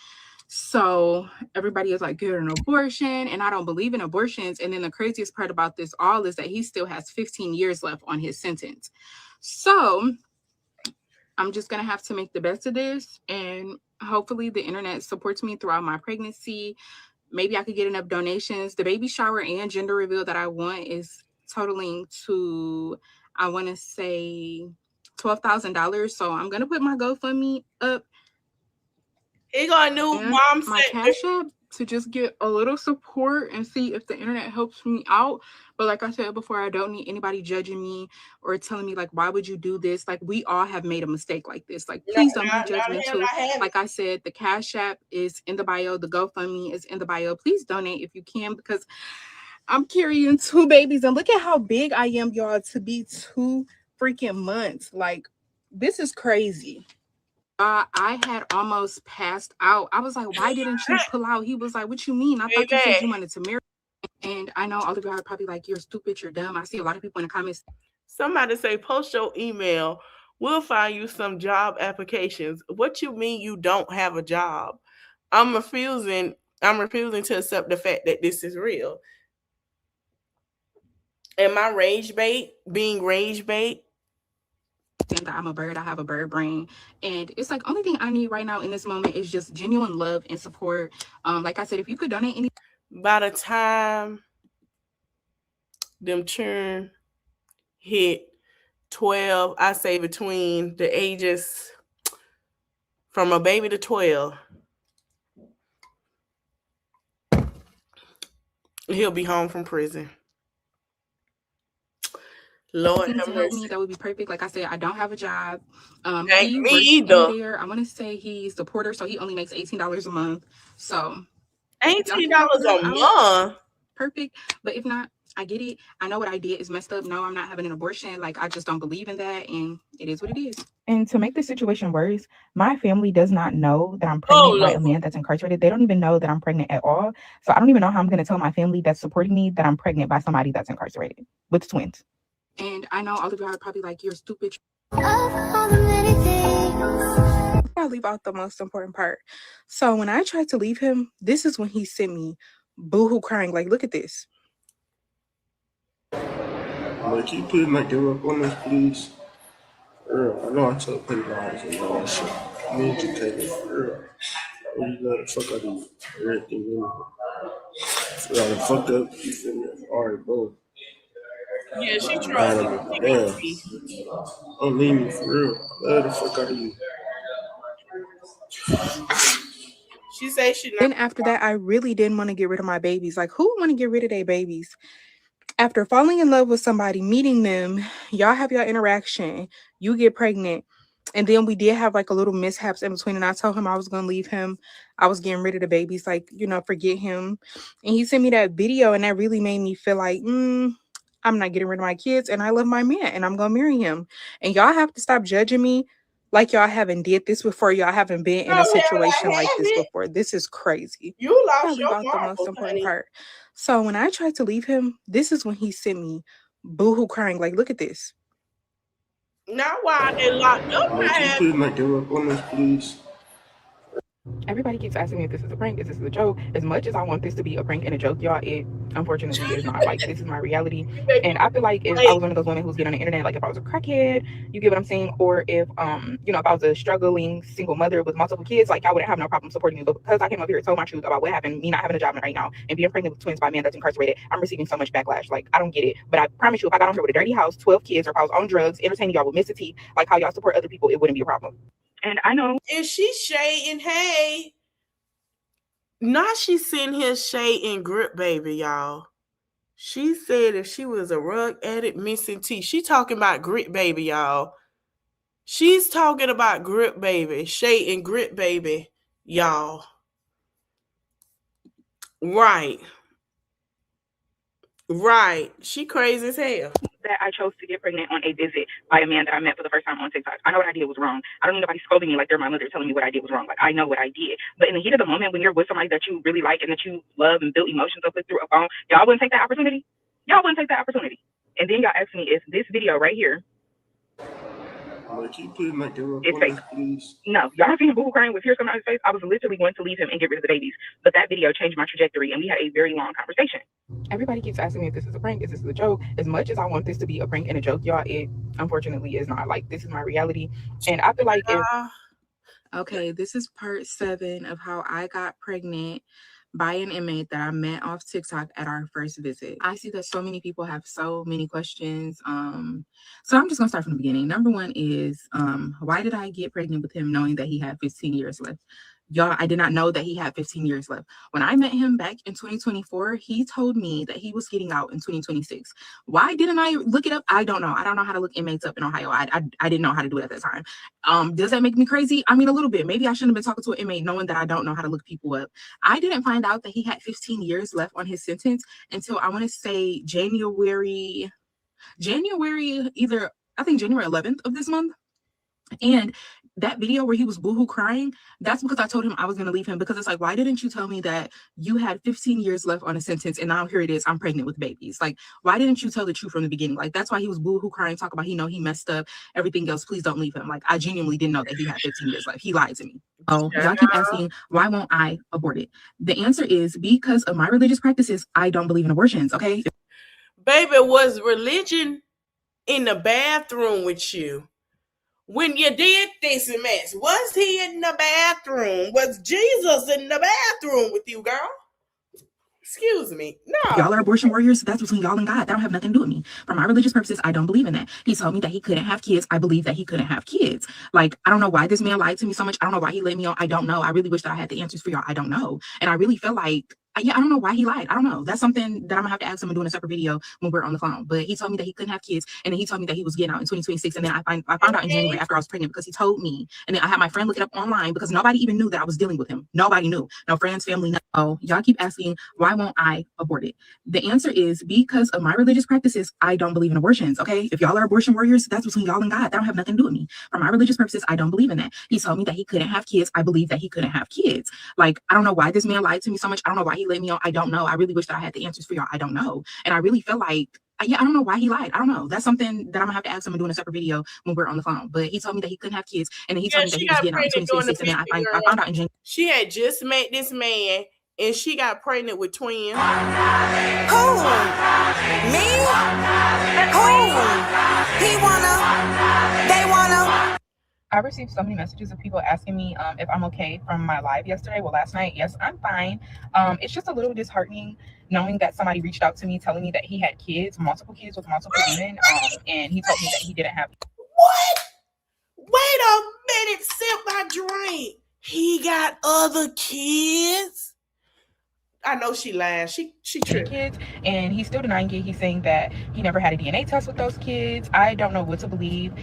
So everybody is like, get an abortion. And I don't believe in abortions. And then the craziest part about this all is that he still has 15 years left on his sentence. So I'm just going to have to make the best of this. And hopefully the internet supports me throughout my pregnancy. Maybe I could get enough donations. The baby shower and gender reveal that I want is totaling to, I want to say $12,000. So I'm going to put my GoFundMe up. He got a new mom my Cash App to just get a little support and see if the internet helps me out. But like I said before, I don't need anybody judging me or telling me, like, why would you do this? Like, we all have made a mistake like this. Like, please don't be judgmental. Like I said, the Cash App is in the bio. The GoFundMe is in the bio. Please donate if you can, because I'm carrying two babies. And look at how big I am, y'all, to be 2 freaking months. Like, this is crazy. I had almost passed out. I was like, why didn't you pull out? He was like, what you mean? I thought you said you wanted to marry. And I know all of y'all are probably like, you're stupid, you're dumb. I see a lot of people in the comments. Somebody say, post your email. We'll find you some job applications. What you mean you don't have a job? I'm refusing to accept the fact that this is real. Am I being rage bait? That I'm a bird, I have a bird brain, and it's like only thing I need right now in this moment is just genuine love and support. Like I said, if you could donate any, by the time them children hit 12, I say between the ages from a baby to 12, he'll be home from prison. Lord have mercy. That would be perfect. Like I said, I don't have a job. He me either. There. I want to say he's the porter, so he only makes $18 a month. So $18 a month. Perfect. But if not, I get it. I know what I did is messed up. No, I'm not having an abortion. Like, I just don't believe in that, and it is what it is. And to make the situation worse, my family does not know that I'm pregnant by a man that's incarcerated. They don't even know that I'm pregnant at all. So I don't even know how I'm going to tell my family that's supporting me that I'm pregnant by somebody that's incarcerated with twins. And I know all of y'all are probably like, you're stupid. I'll leave out the most important part. So when I tried to leave him, this is when he sent me boohoo crying. Like, look at this. Like, can you please not give up on this, please? For real. I know I took $50 and all that shit. I need you to take it for real. What you got the fuck out of everything in it? I fucked up, you feel me? Alright, boom. Yeah, she tried me. Don't leave me for real. I love the fuck out of you. She said she not. Then after that, I really didn't want to get rid of my babies. Like, who want to get rid of their babies? After falling in love with somebody, meeting them, y'all have your interaction, you get pregnant. And then we did have like a little mishaps in between. And I told him I was going to leave him. I was getting rid of the babies, like, you know, forget him. And he sent me that video, and that really made me feel like, I'm not getting rid of my kids, and I love my man, and I'm going to marry him. And y'all have to stop judging me like y'all haven't did this before. Y'all haven't been in a situation like this before. This is crazy. You lost your the most important part. So when I tried to leave him, this is when he sent me boohoo crying. Like, look at this. Now why they locked up? Can you please not give up on this, please? Everybody keeps asking me if this is a prank, if this is a joke. As much as I want this to be a prank and a joke, y'all, it unfortunately is not. Like, this is my reality. And I feel like if I was one of those women who's getting on the internet, like if I was a crackhead, you get what I'm saying? Or if, you know, if I was a struggling single mother with multiple kids, like I wouldn't have no problem supporting you. But because I came up here and told my truth about what happened, me not having a job right now, and being pregnant with twins by a man that's incarcerated, I'm receiving so much backlash. Like, I don't get it. But I promise you, if I got on here with a dirty house, 12 kids, or if I was on drugs, entertaining y'all with Mr. T, like how y'all support other people, it wouldn't be a problem. And I know. And she's shading, hey. Now she's sitting here shade and grip, baby, y'all. She said if she was a rug addict missing teeth. She talking about Grit Baby, y'all. She's talking about Grit Baby. Shay and Grit Baby, y'all. Right. She crazy as hell. That I chose to get pregnant on a visit by a man that I met for the first time on TikTok. I know what I did was wrong. I don't need nobody scolding me like they're my mother telling me what I did was wrong. Like, I know what I did. But in the heat of the moment, when you're with somebody that you really like and that you love and build emotions up with through a phone, y'all wouldn't take that opportunity? Y'all wouldn't take that opportunity. And then y'all ask me if this video right here is fake. No, y'all have seen him boo crying with tears coming out of his face. I was literally going to leave him and get rid of the babies. But that video changed my trajectory, and we had a very long conversation. Everybody keeps asking me if this is a prank, if this is a joke. As much as I want this to be a prank and a joke, y'all, it unfortunately is not. Like, this is my reality. And I feel like okay, this is part 7 of how I got pregnant by an inmate that I met off TikTok at our first visit. I see that so many people have so many questions. So I'm just gonna start from the beginning. Number 1 is, why did I get pregnant with him knowing that he had 15 years left? Y'all, I did not know that he had 15 years left. When I met him back in 2024, he told me that he was getting out in 2026. Why didn't I look it up? I don't know. I don't know how to look inmates up in Ohio. I didn't know how to do it at that time. Does that make me crazy? I mean, a little bit. Maybe I shouldn't have been talking to an inmate knowing that I don't know how to look people up. I didn't find out that he had 15 years left on his sentence until I want to say January, either I think January 11th of this month. And that video where he was boohoo crying, that's because I told him I was going to leave him, because it's like, why didn't you tell me that you had 15 years left on a sentence and now here it is, I'm pregnant with babies? Like, why didn't you tell the truth from the beginning? Like, that's why he was boohoo crying, talk about he messed up, everything else, please don't leave him. Like, I genuinely didn't know that he had 15 years left. He lied to me. Oh, y'all keep asking, why won't I abort it? The answer is because of my religious practices. I don't believe in abortions, okay? Baby, was religion in the bathroom with you when you did this mess? Was he in the bathroom? Was Jesus in the bathroom with you, girl? Excuse me. No. Y'all are abortion warriors. That's between y'all and God. That don't have nothing to do with me. For my religious purposes, I don't believe in that. He told me that he couldn't have kids. I believe that he couldn't have kids. Like, I don't know why this man lied to me so much. I don't know why he let me on. I don't know. I really wish that I had the answers for y'all. I don't know. And I really feel like, I don't know why he lied. I don't know. That's something that I'm gonna have to ask him and do in a separate video when we're on the phone. But he told me that he couldn't have kids, and then he told me that he was getting out in 2026. And then I found out in January after I was pregnant, because he told me. And then I had my friend look it up online, because nobody even knew that I was dealing with him. Nobody knew. No friends, family, no. Oh, y'all keep asking, why won't I abort it? The answer is because of my religious practices. I don't believe in abortions, okay? If y'all are abortion warriors, that's between y'all and God. That don't have nothing to do with me. For my religious purposes, I don't believe in that. He told me that he couldn't have kids. I believe that he couldn't have kids. Like, I don't know why this man lied to me so much. I don't know why he let me on. I don't know. I really wish that I had the answers for y'all. I don't know. And I really feel like, I don't know why he lied. I don't know. That's something that I'm gonna have to ask him and do in a separate video when we're on the phone. But he told me that he couldn't have kids, and then he told me that he was getting out in 2026. And then I found out in January. She had just met this man, and she got pregnant with twins. Who? Me? Who? He wanna? They wanna? I received so many messages of people asking me if I'm okay from my live yesterday. Well, last night, yes, I'm fine. It's just a little disheartening knowing that somebody reached out to me telling me that he had kids, multiple kids with multiple women, and he told me that he didn't have. What? Wait a minute, sip my drink. He got other kids? I know she lied. She tripped. Kids, and he's still denying it. He's saying that he never had a DNA test with those kids. I don't know what to believe.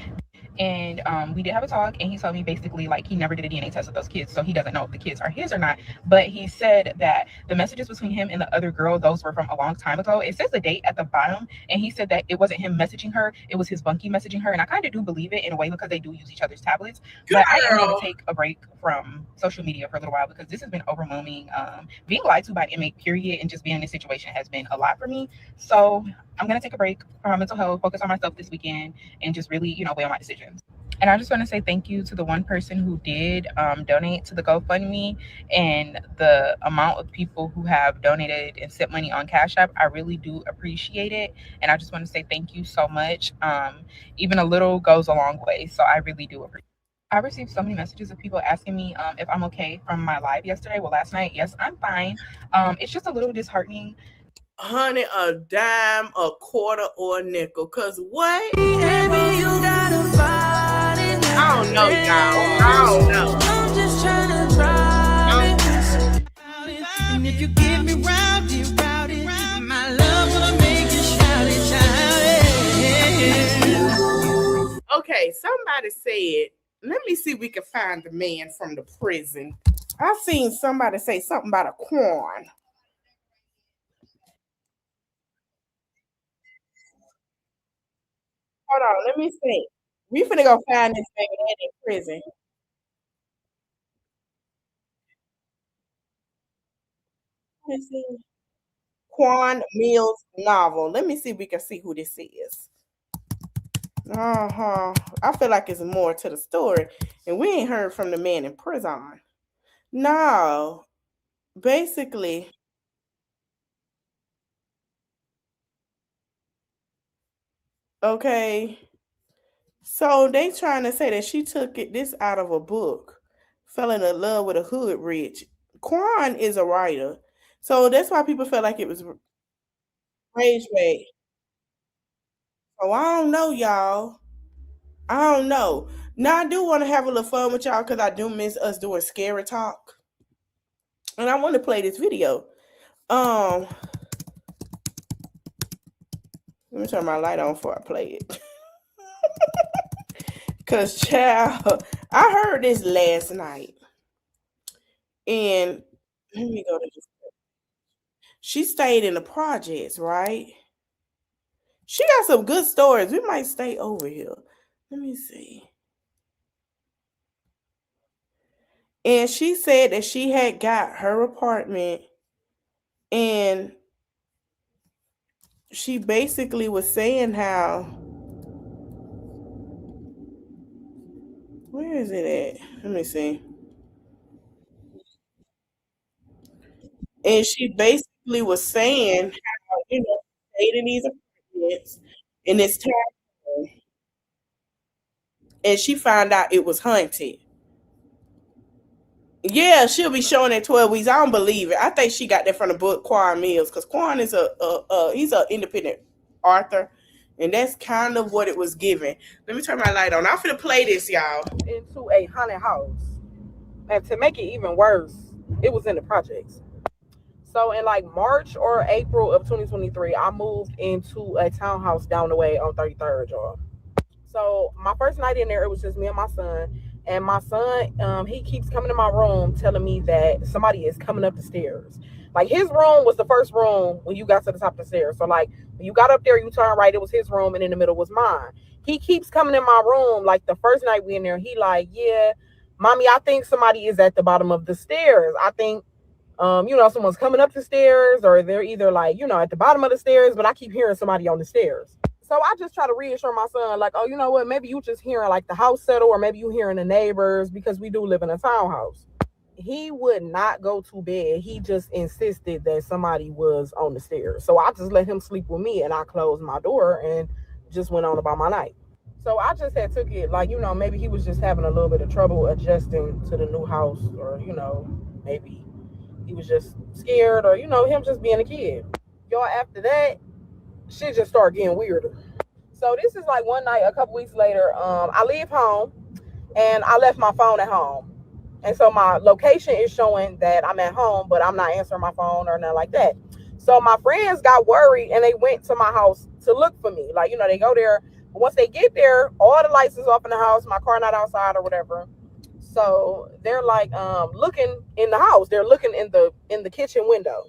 And we did have a talk, and he told me basically like he never did a DNA test with those kids, so he doesn't know if the kids are his or not. But he said that the messages between him and the other girl, those were from a long time ago. It says the date at the bottom, and he said that it wasn't him messaging her, it was his bunkie messaging her. And I kind of do believe it in a way, because they do use each other's tablets. But I am going to take a break from social media for a little while, because this has been overwhelming. Being lied to by an inmate, period, and just being in this situation has been a lot for me. So I'm going to take a break from my mental health, focus on myself this weekend, and just really, weigh on my decisions. And I just want to say thank you to the one person who did donate to the GoFundMe, and the amount of people who have donated and sent money on Cash App. I really do appreciate it. And I just want to say thank you so much. Even a little goes a long way. So I really do appreciate it. I received so many messages of people asking me if I'm okay from my live yesterday. Well, last night, yes, I'm fine. It's just a little disheartening. Honey, a dime, a quarter, or a nickel. Cause what? I don't know, y'all. I don't know. I'm just trying to try. And if you give me rowdy, my love will make Okay, somebody said, let me see if we can find the man from the prison. I seen somebody say something about a Quan. Hold on, let me see. We finna go find this man in prison. Let me see. Quan Mills novel. Let me see if we can see who this is. I feel like it's more to the story, and we ain't heard from the man in prison. No, basically, okay. So they trying to say that she took this out of a book, fell in love with a hood rich. Quan is a writer, so that's why people felt like it was rage bait. So I don't know, y'all. I don't know. Now I do want to have a little fun with y'all because I do miss us doing scary talk, and I want to play this video. Let me turn my light on before I play it. Cause child, I heard this last night. And let me go to this. She stayed in the projects, right? She got some good stories. We might stay over here. Let me see. And she said that she had got her apartment and she basically was saying how, where is it at? Let me see. And she basically was saying how, stayed in these apartments in this town, and she found out it was haunted. Yeah, she'll be showing at 12 weeks. I don't believe it. I think she got that from the book Quan Mills, because Quan is he's an independent author, and that's kind of what it was given. Let me turn my light on. I'm finna play this, y'all. Into a haunted house, and to make it even worse, it was in the projects. So in like March or April of 2023, I moved into a townhouse down the way on 33rd, y'all. So my first night in there, it was just me and my son. And my son, he keeps coming to my room telling me that somebody is coming up the stairs. Like his room was the first room when you got to the top of the stairs. So like when you got up there, you turn right, it was his room, and in the middle was mine. He keeps coming in my room. Like the first night we in there, he like, yeah, mommy, I think somebody is at the bottom of the stairs. I think someone's coming up the stairs, or they're either like, at the bottom of the stairs, but I keep hearing somebody on the stairs. So I just try to reassure my son, like, oh, you know what? Maybe you just hearing like the house settle, or maybe you hearing the neighbors, because we do live in a townhouse. He would not go to bed. He just insisted that somebody was on the stairs. So I just let him sleep with me, and I closed my door and just went on about my night. So I just had took it like, maybe he was just having a little bit of trouble adjusting to the new house, or, maybe he was just scared, or, him just being a kid. Y'all, after that, shit just started getting weirder. So this is like one night, a couple weeks later, I leave home and I left my phone at home. And so my location is showing that I'm at home, but I'm not answering my phone or nothing like that. So my friends got worried and they went to my house to look for me. Like, they go there. But once they get there, all the lights is off in the house, my car not outside or whatever. So they're like looking in the house. They're looking in the kitchen window.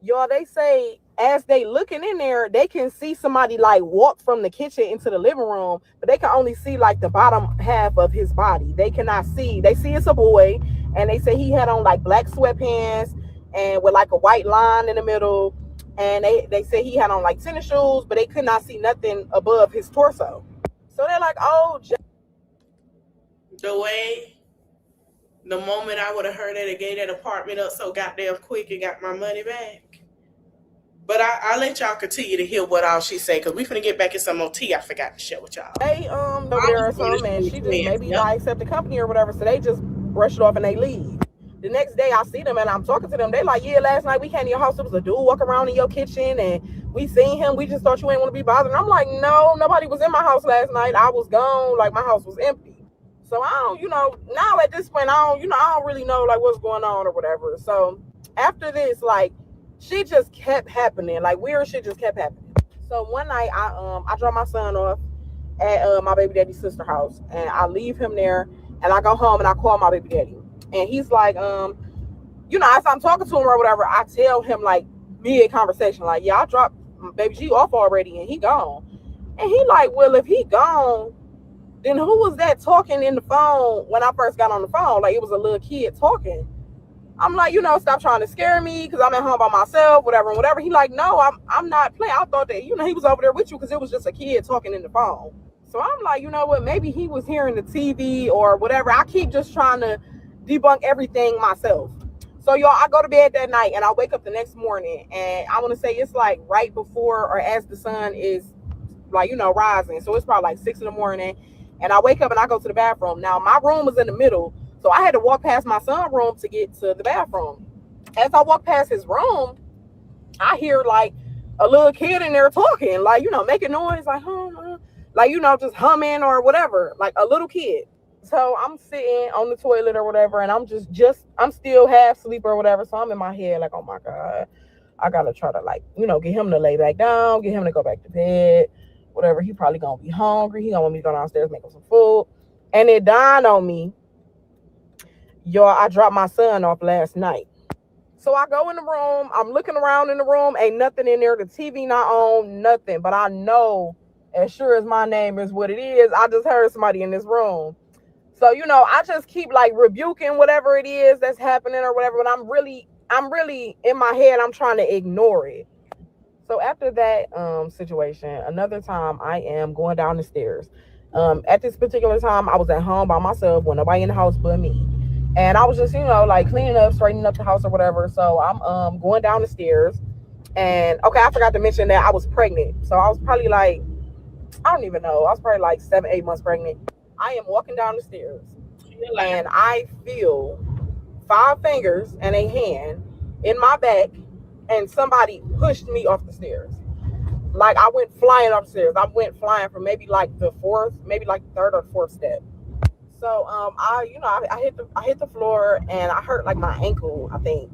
Y'all, they say as they looking in there, they can see somebody like walk from the kitchen into the living room, but they can only see like the bottom half of his body. They cannot see. They see it's a boy, and they say he had on like black sweatpants and with like a white line in the middle. And they say he had on like tennis shoes, but they could not see nothing above his torso. So they're like, oh, The moment I would have heard that, they gave that apartment up so goddamn quick and got my money back. But I'll let y'all continue to hear what all she say, because we finna get back in some more tea I forgot to share with y'all. They over there or something, and she just maybe not accept the company or whatever, so they just brush it off and they leave. The next day I see them and I'm talking to them. They like, yeah, last night we came to your house. There was a dude walking around in your kitchen and we seen him. We just thought you ain't want to be bothered. And I'm like, no, nobody was in my house last night. I was gone. Like my house was empty. So I don't, now at this point, I don't really know like what's going on or whatever. So after this, like shit just kept happening. Like weird shit just kept happening. So one night I dropped my son off at my baby daddy's sister house, and I leave him there, and I go home and I call my baby daddy, and he's like, you know, as I'm talking to him or whatever, I tell him like mid conversation, like, yeah, I dropped baby G off already, and he gone, and he like, well, if he gone, then who was that talking in the phone when I first got on the phone? Like, it was a little kid talking. I'm like, you know, stop trying to scare me because I'm at home by myself, whatever and whatever. He like, no, I'm not playing. I thought that, you know, he was over there with you because it was just a kid talking in the phone. So I'm like, you know what, maybe he was hearing the TV or whatever. I keep just trying to debunk everything myself. So y'all, I go to bed that night and I wake up the next morning, and I want to say it's like right before or as the sun is like, you know, rising. So it's probably like 6 a.m. and I wake up and I go to the bathroom. Now my room was in the middle, so I had to walk past my son's room to get to the bathroom. As I walk past his room, I hear like a little kid in there talking, like, you know, making noise, like, like, you know, just humming or whatever, like a little kid. So I'm sitting on the toilet or whatever, and I'm I'm still half asleep or whatever. So I'm in my head like, oh my God, I gotta try to, like, you know, get him to lay back down, get him to go back to bed, whatever. He probably gonna be hungry. He gonna want me to go downstairs, make him some food. And it dawned on me, y'all, I dropped my son off last night. So I go in the room, I'm looking around in the room, ain't nothing in there, the TV not on, nothing. But I know, as sure as my name is what it is, I just heard somebody in this room. So, you know, I just keep like rebuking whatever it is that's happening or whatever, but I'm really in my head, I'm trying to ignore it. So after that situation, another time I am going down the stairs. At this particular time, I was at home by myself with nobody in the house but me. And I was just, you know, like cleaning up, straightening up the house or whatever. So I'm going down the stairs. And okay, I forgot to mention that I was pregnant. So I was probably like, I don't even know. I was probably like 7-8 months pregnant. I am walking down the stairs and I feel 5 fingers and a hand in my back, and somebody pushed me off the stairs. Like, I went flying upstairs. I went flying from maybe like the 4th, maybe like the 3rd or 4th step. So I hit the floor, and I hurt like my ankle, I think.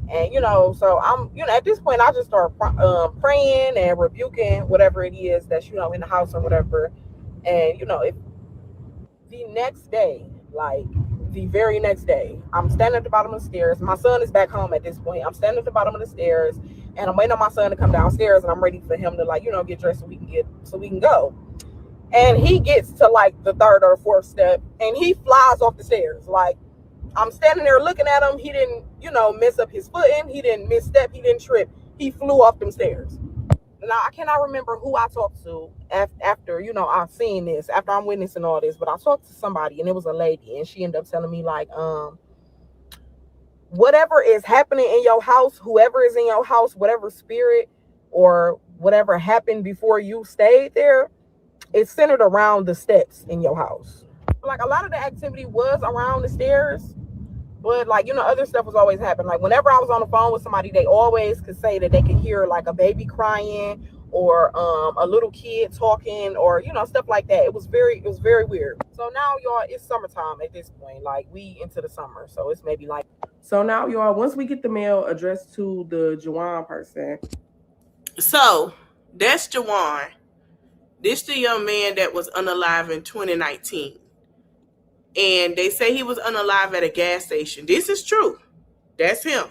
And, you know, so I'm, you know, at this point I just start praying and rebuking whatever it is that's, you know, in the house or whatever. And, you know, if the next day, like the very next day, I'm standing at the bottom of the stairs. My son is back home at this point. I'm standing at the bottom of the stairs, and I'm waiting on my son to come downstairs, and I'm ready for him to, like, you know, get dressed so we can go. And he gets to like the 3rd or 4th step, and he flies off the stairs. Like, I'm standing there looking at him. He didn't, you know, mess up his footing. He didn't misstep. He didn't trip. He flew off them stairs. Now, I cannot remember who I talked to after, you know, I've seen this, after I'm witnessing all this, but I talked to somebody, and it was a lady, and she ended up telling me, like, whatever is happening in your house, whoever is in your house, whatever spirit or whatever happened before you stayed there, it's centered around the steps in your house. Like, a lot of the activity was around the stairs, but, like, you know, other stuff was always happening. Like, whenever I was on the phone with somebody, they always could say that they could hear like a baby crying or a little kid talking or, you know, stuff like that. It was very weird. So now, y'all, it's summertime at this point. Like, we into the summer, so it's maybe like. So now, y'all, once we get the mail addressed to the Jawan person. So that's Jawan. This the young man that was unalive in 2019. And they say he was unalive at a gas station. This is true. That's him.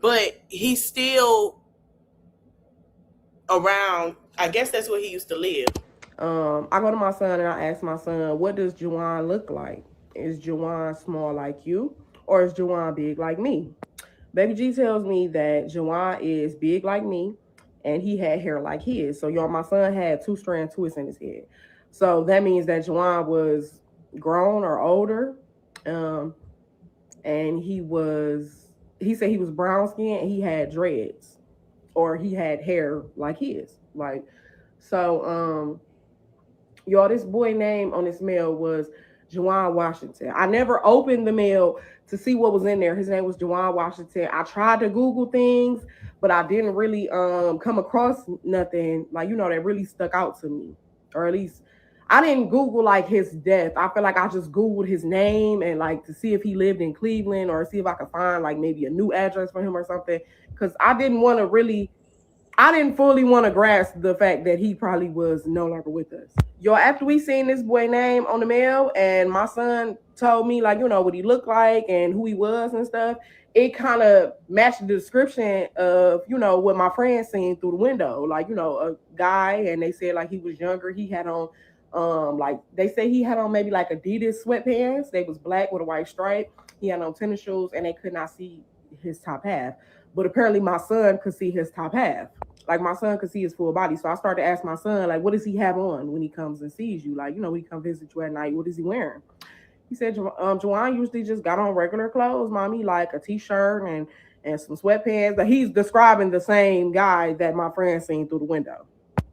But he's still around. I guess that's where he used to live. I go to my son and I ask my son, what does Jawan look like? Is Jawan small like you, or is Jawan big like me? Baby G tells me that Jawan is big like me, and he had hair like his. So, y'all, my son had 2-strand twists in his head. So that means that Jawan was grown or older. And he said he was brown skinned and he had dreads, or he had hair like his. Like, so, y'all, this boy name on this mail was Jawan Washington. I never opened the mail to see what was in there. His name was Jawan Washington. I tried to Google things, but I didn't really come across nothing, like, you know, that really stuck out to me. Or at least I didn't Google like his death. I feel like I just Googled his name and like to see if he lived in Cleveland or see if I could find like maybe a new address for him or something. Because I didn't want to really I didn't fully want to grasp the fact that he probably was no longer with us. Yo, after we seen this boy name on the mail and my son told me, like, you know, what he looked like and who he was and stuff, it kind of matched the description of, you know, what my friends seen through the window. Like, you know, a guy, and they said like he was younger. He had on like they say he had on maybe like Adidas sweatpants. They was black with a white stripe. He had on tennis shoes and they could not see his top half. But apparently my son could see his top half. Like my son could see his full body. So I started to ask my son, like, what does he have on when he comes and sees you? Like, you know, when he come visit you at night, what is he wearing? He said, Juwan usually just got on regular clothes, mommy, like a t-shirt and some sweatpants. But he's describing the same guy that my friend seen through the window.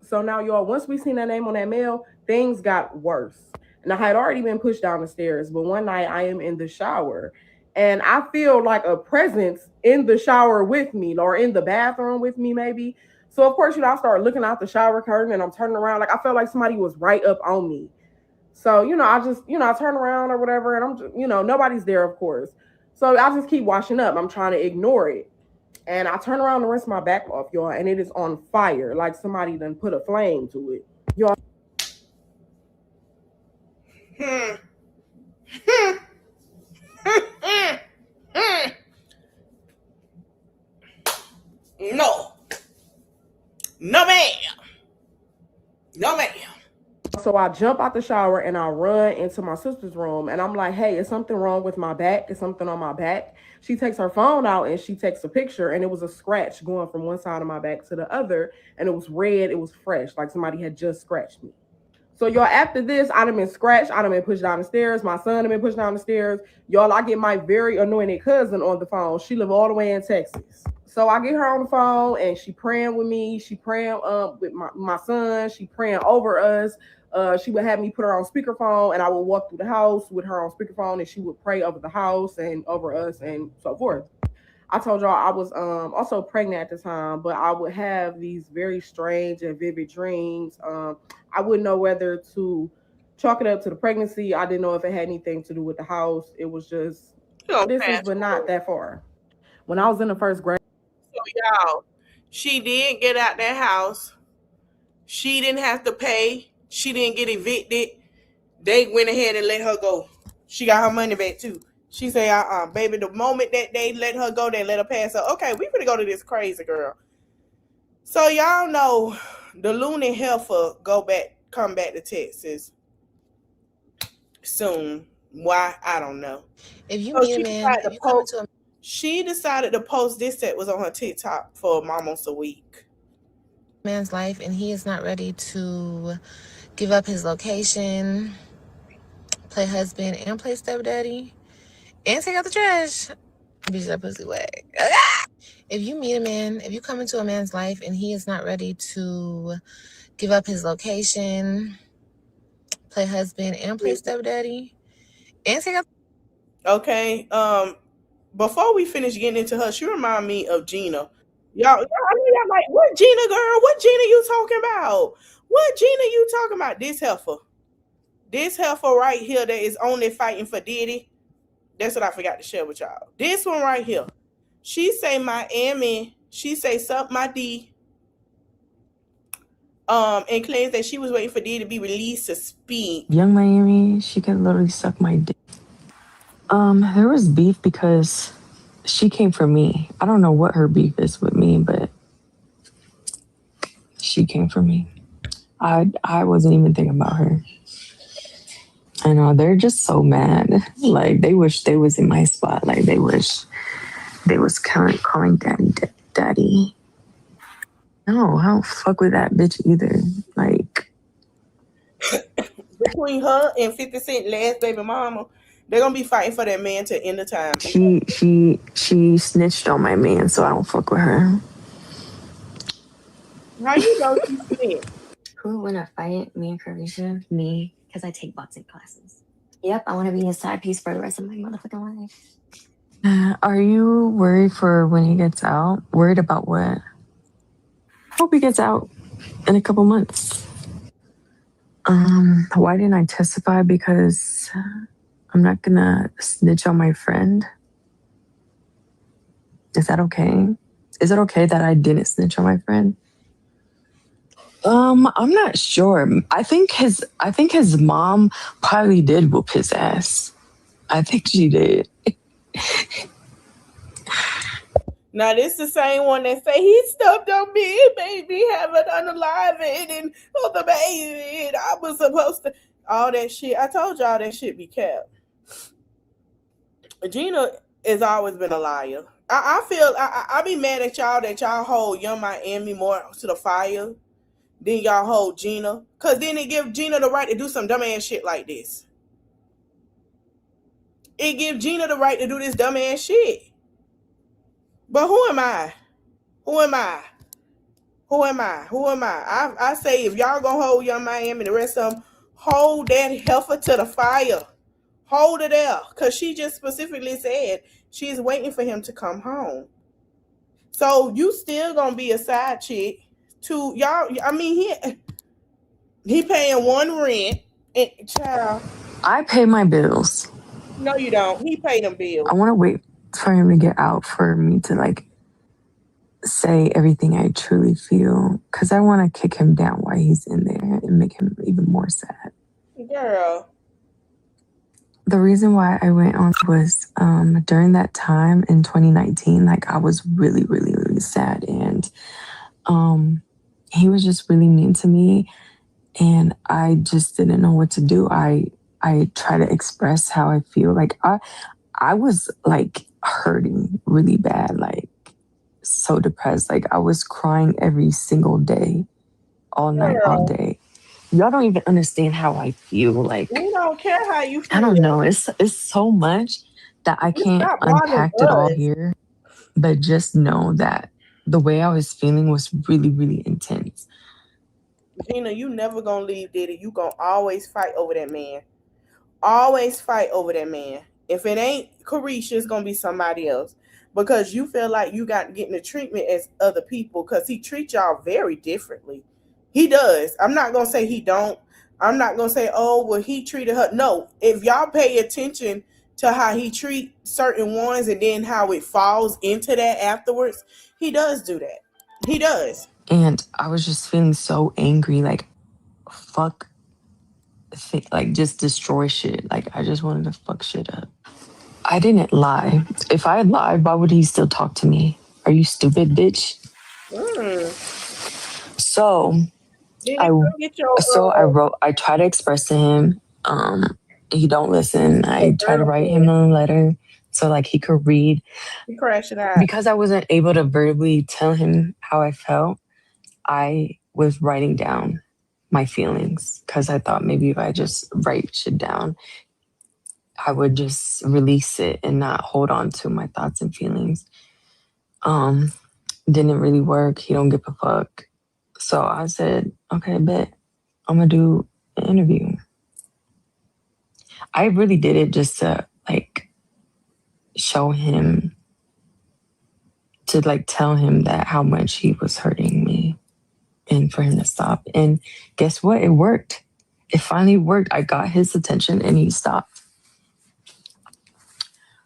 So now, y'all, once we seen that name on that mail, things got worse. And I had already been pushed down the stairs, but one night I am in the shower and I feel like a presence in the shower with me or in the bathroom with me, maybe. So, of course, you know, I started looking out the shower curtain and I'm turning around. Like, I felt like somebody was right up on me. So, you know, I just, you know, I turn around or whatever and I'm just, you know, nobody's there, of course. So I just keep washing up. I'm trying to ignore it. And I turn around and rinse my back off, y'all, and it is on fire. Like somebody done put a flame to it. Y'all. No. No, ma'am. No, ma'am. So I jump out the shower and I run into my sister's room and I'm like, hey, is something wrong with my back? Is something on my back? She takes her phone out and she takes a picture and it was a scratch going from one side of my back to the other. And it was red. It was fresh. Like somebody had just scratched me. So y'all, after this, I done been scratched. I done been pushed down the stairs. My son done been pushed down the stairs. Y'all, I get my very anointed cousin on the phone. She live all the way in Texas. So I get her on the phone and she praying with me. She praying with my son. She praying over us. She would have me put her on speakerphone and I would walk through the house with her on speakerphone and she would pray over the house and over us and so forth. I told y'all I was also pregnant at the time, but I would have these very strange and vivid dreams. I wouldn't know whether to chalk it up to the pregnancy. I didn't know if it had anything to do with the house. It was just this, but not that far. When I was in the first grade. So y'all, she did get out that house. She didn't have to pay. She didn't get evicted. They went ahead and let her go. She got her money back too. She say, baby, the moment that they let her go, they let her pass her. Okay, we gonna go to this crazy girl. So y'all know the loony heifer come back to Texas soon. Why? I don't know. If you meet a man, if you come into a she decided to post this that was on her TikTok for almost a week. Man's life and he is not ready to give up his location, play husband and play stepdaddy, and take out the trash. Bitch, that pussy whack. If you meet a man, if you come into a man's life and he is not ready to give up his location, play husband and play stepdaddy, and take out. Okay. Before we finish getting into her, she remind me of Gina. Y'all, I mean, y'all like, what Gina, girl? What Gina you talking about? What Gina you talking about? This heifer. This heifer right here that is only fighting for Diddy. That's what I forgot to share with y'all. This one right here. She say Miami. She say suck my D. And claims that she was waiting for Diddy to be released to speak. Young Miami, she could literally suck my dick. There was beef because she came for me. I don't know what her beef is with me, but she came for me. I wasn't even thinking about her. I know, they're just so mad. Like, they wish they was in my spot. Like, they wish they was calling daddy. No, I don't fuck with that bitch either. Like, between her and 50 Cent last baby mama, they're gonna be fighting for that man to end the time. She snitched on my man, so I don't fuck with her. How you know she snitched? Who would win a fight? Me and Carisha? Me, because I take boxing classes. Yep, I want to be his side piece for the rest of my motherfucking life. Are you worried for when he gets out? Worried about what? Hope he gets out in a couple months. Why didn't I testify? Because I'm not gonna snitch on my friend. Is that okay? Is it okay that I didn't snitch on my friend? I'm not sure. I think his mom probably did whoop his ass. I think she did. Now this the same one that say he stuffed on me and made me have an unalive and oh the baby and I was supposed to all that shit. I told y'all that shit be kept. Gina has always been a liar. I feel I be mad at y'all that y'all hold Young Miami more to the fire than y'all hold Gina. Cause then it give Gina the right to do some dumbass shit like this. It give Gina the right to do this dumbass shit. But who am I? Who am I? Who am I? Who am I? I say if y'all gonna hold Young Miami and the rest of them, hold that heifer to the fire. Hold it there. Because she just specifically said she's waiting for him to come home. So you still gonna be a side chick to y'all. I mean, he paying one rent. And child. I pay my bills. No, you don't. He paid them bills. I want to wait for him to get out for me to like say everything I truly feel, because I want to kick him down while he's in there and make him even more sad. Girl. The reason why I went on was during that time in 2019, like I was really, really, really sad, and he was just really mean to me, and I just didn't know what to do. I try to express how I feel. Like I was like hurting really bad, like so depressed. Like I was crying every single day, all night, all day. Y'all don't even understand how I feel. Like we don't care how you feel. I don't know. It's so much that I can't unpack it all here. But just know that the way I was feeling was really, really intense. Gina, you never gonna leave Diddy. You gonna always fight over that man. Always fight over that man. If it ain't Carisha, it's gonna be somebody else. Because you feel like you got getting the treatment as other people, because he treats y'all very differently. He does. I'm not gonna say he don't. I'm not gonna say, oh, well, he treated her. No, if y'all pay attention to how he treat certain ones and then how it falls into that afterwards, he does do that. He does. And I was just feeling so angry, like, fuck, like, just destroy shit. Like, I just wanted to fuck shit up. I didn't lie. If I had lied, why would he still talk to me? Are you stupid, bitch? So, I try to express to him, he don't listen. I try to write him a letter so like he could read. He crashed it out. Because I wasn't able to verbally tell him how I felt, I was writing down my feelings because I thought maybe if I just write shit down, I would just release it and not hold on to my thoughts and feelings. Didn't really work. He don't give a fuck. So I said, okay, bet I'm gonna do an interview. I really did it just to like show him, to like tell him that how much he was hurting me and for him to stop. And guess what? It worked. It finally worked. I got his attention and he stopped.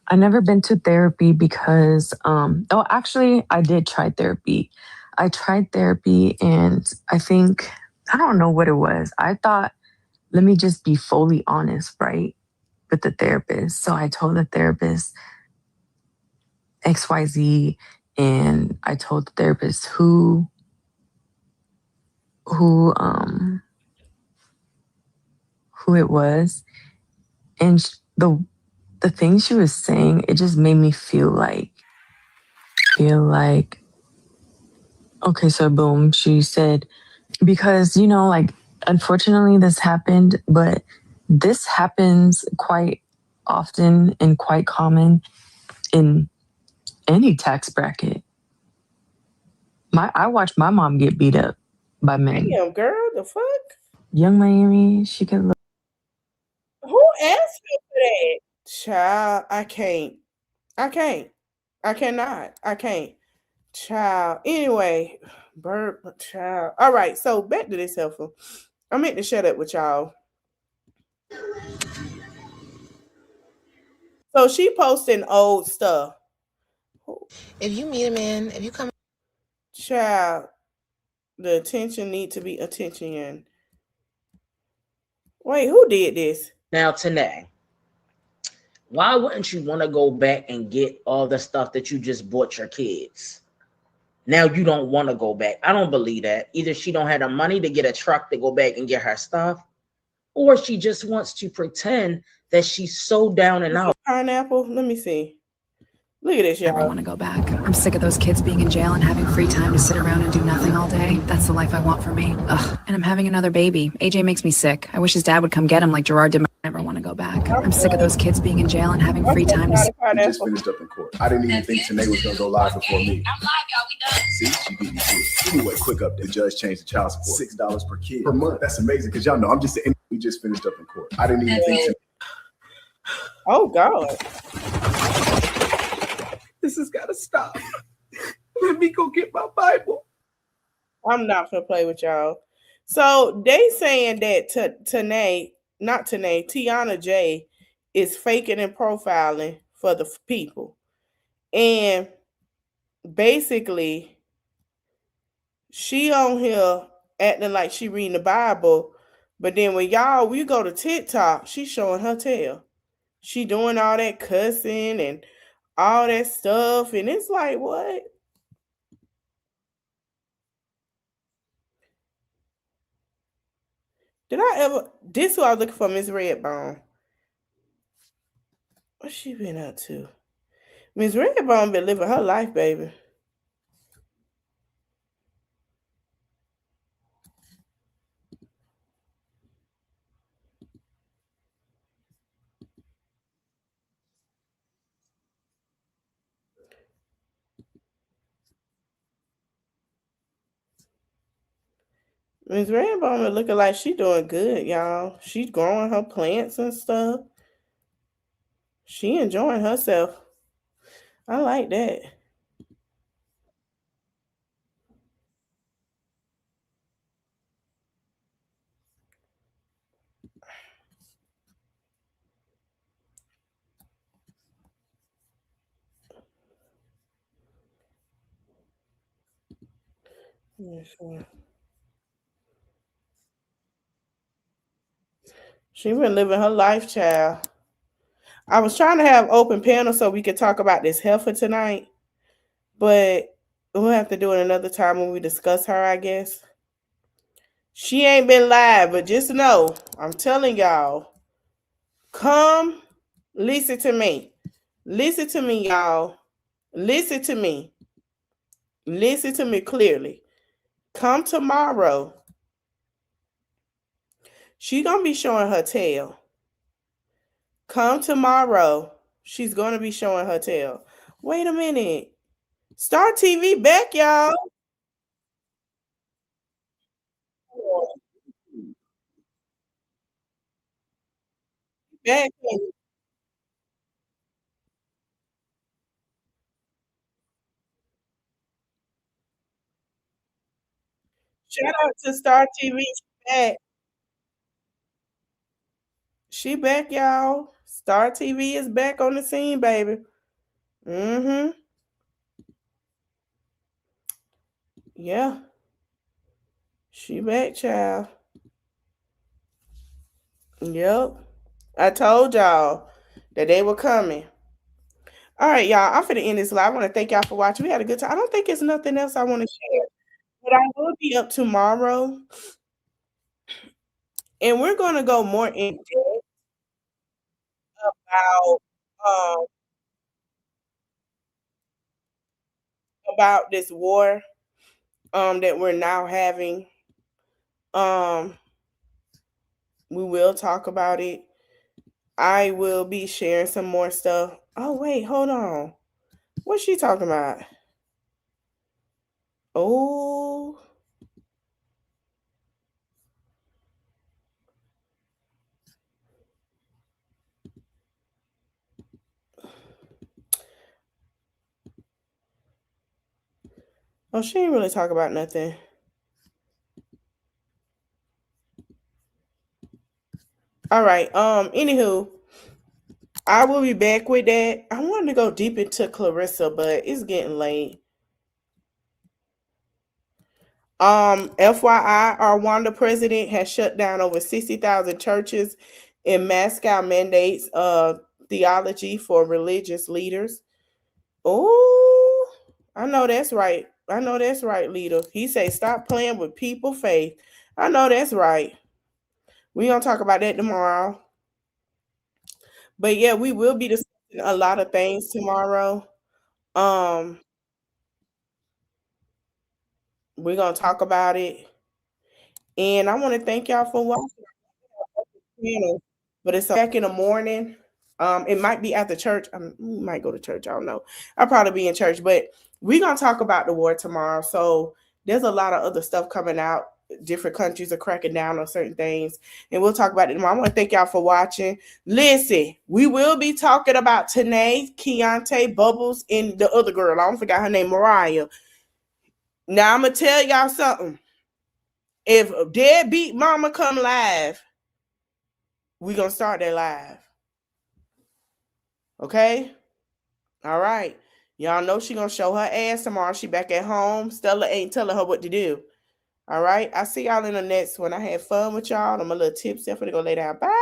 I never been to therapy because, actually I did try therapy. I tried therapy and I don't know what it was. I thought, let me just be fully honest, right? With the therapist. So I told the therapist XYZ, and I told the therapist who it was. And the thing she was saying, it just made me feel like, okay, so boom, she said, because, like, unfortunately this happened, but this happens quite often and quite common in any tax bracket. I watched my mom get beat up by men. Damn, girl, the fuck? Young Miami, she could look. Who asked you for that? Child, I can't. I can't. Child. Anyway, child. All right, so back to this helpful. I meant to shut up with y'all. So she posting old stuff. If you meet a man, if you come, child, The attention need to be attention. Wait, who did this? Now, Tanae, why wouldn't you want to go back and get all the stuff that you just bought your kids? Now you don't want to go back. I don't believe that. Either she don't have the money to get a truck to go back and get her stuff, or she just wants to pretend that she's so down and out. Pineapple? Let me see. Look at this, y'all. I want to go back. I'm sick of those kids being in jail and having free time to sit around and do nothing all day. That's the life I want for me. Ugh. And I'm having another baby. AJ makes me sick. I wish his dad would come get him like Gerard did. I never want to go back. I'm sick of those kids being in jail and having free time to We just finished up in court. I didn't even think Tanae was going to go live before me. I'm live, y'all. We done. See, she beat me to it. Anyway, quick update. The judge changed the child support. $6 per kid per month. That's amazing because y'all know I'm just saying we just finished up in court. I didn't even think Oh, God. This has got to stop. Let me go get my Bible. I'm not gonna play with y'all. So they saying that Tiana J is faking and profiling for the people, and basically she on here acting like she reading the Bible, but then when we go to TikTok, she showing her tail. She doing all that cussing and all that stuff, and it's like, what? This who I was looking for, Miss Redbone. What's she been up to? Miss Redbone been living her life, baby. Miss Redbone is looking like she doing good, y'all. She's growing her plants and stuff. She enjoying herself. I like that. Yeah, sure. She been living her life, child. I was trying to have open panel so we could talk about this heifer tonight, but we'll have to do it another time when we discuss her, I guess. She ain't been live, but just know, I'm telling y'all, come listen to me. Listen to me, y'all. Listen to me. Listen to me clearly. Come tomorrow. She's going to be showing her tail. Come tomorrow. She's going to be showing her tail. Wait a minute. Star TV back, y'all. Back. Shout out to Star TV. She back. She back, y'all. Star TV is back on the scene, baby. Mm-hmm. Yeah. She back, child. Yep. I told y'all that they were coming. All right, y'all. I'm finna end this live. I want to thank y'all for watching. We had a good time. I don't think there's nothing else I want to share. But I will be up tomorrow. And we're going to go more in depth about this war that we're now having. We will talk about it. I will be sharing some more stuff. Oh, wait, hold on. What's she talking about? Oh. Oh, she ain't really talk about nothing. All right. Anywho, I will be back with that. I wanted to go deep into Clarissa, but it's getting late. FYI, our Rwanda president has shut down over 60,000 churches and Moscow mandates theology for religious leaders. Oh, I know that's right. I know that's right, leader. He say stop playing with people faith. I know that's right. We're gonna talk about that tomorrow. But yeah, we will be discussing a lot of things tomorrow. We're gonna talk about it. And I want to thank y'all for watching our channel. But it's back in the morning. It might be after church. We might go to church. I don't know. I'll probably be in church, but we're gonna talk about the war tomorrow. So there's a lot of other stuff coming out. Different countries are cracking down on certain things, and we'll talk about it tomorrow. I want to thank y'all for watching. Listen, we will be talking about Tanae, Keontae, Bubbles, and the other girl. I don't forget her name, Mariah. Now I'm gonna tell y'all something. If Deadbeat Mama come live, we're gonna start that live. Okay? All right. Y'all know she gonna show her ass tomorrow. She back at home. Stella ain't telling her what to do. All right. I see y'all in the next one. I had fun with y'all. I'm a little tipsy. I'm gonna go lay down. Bye.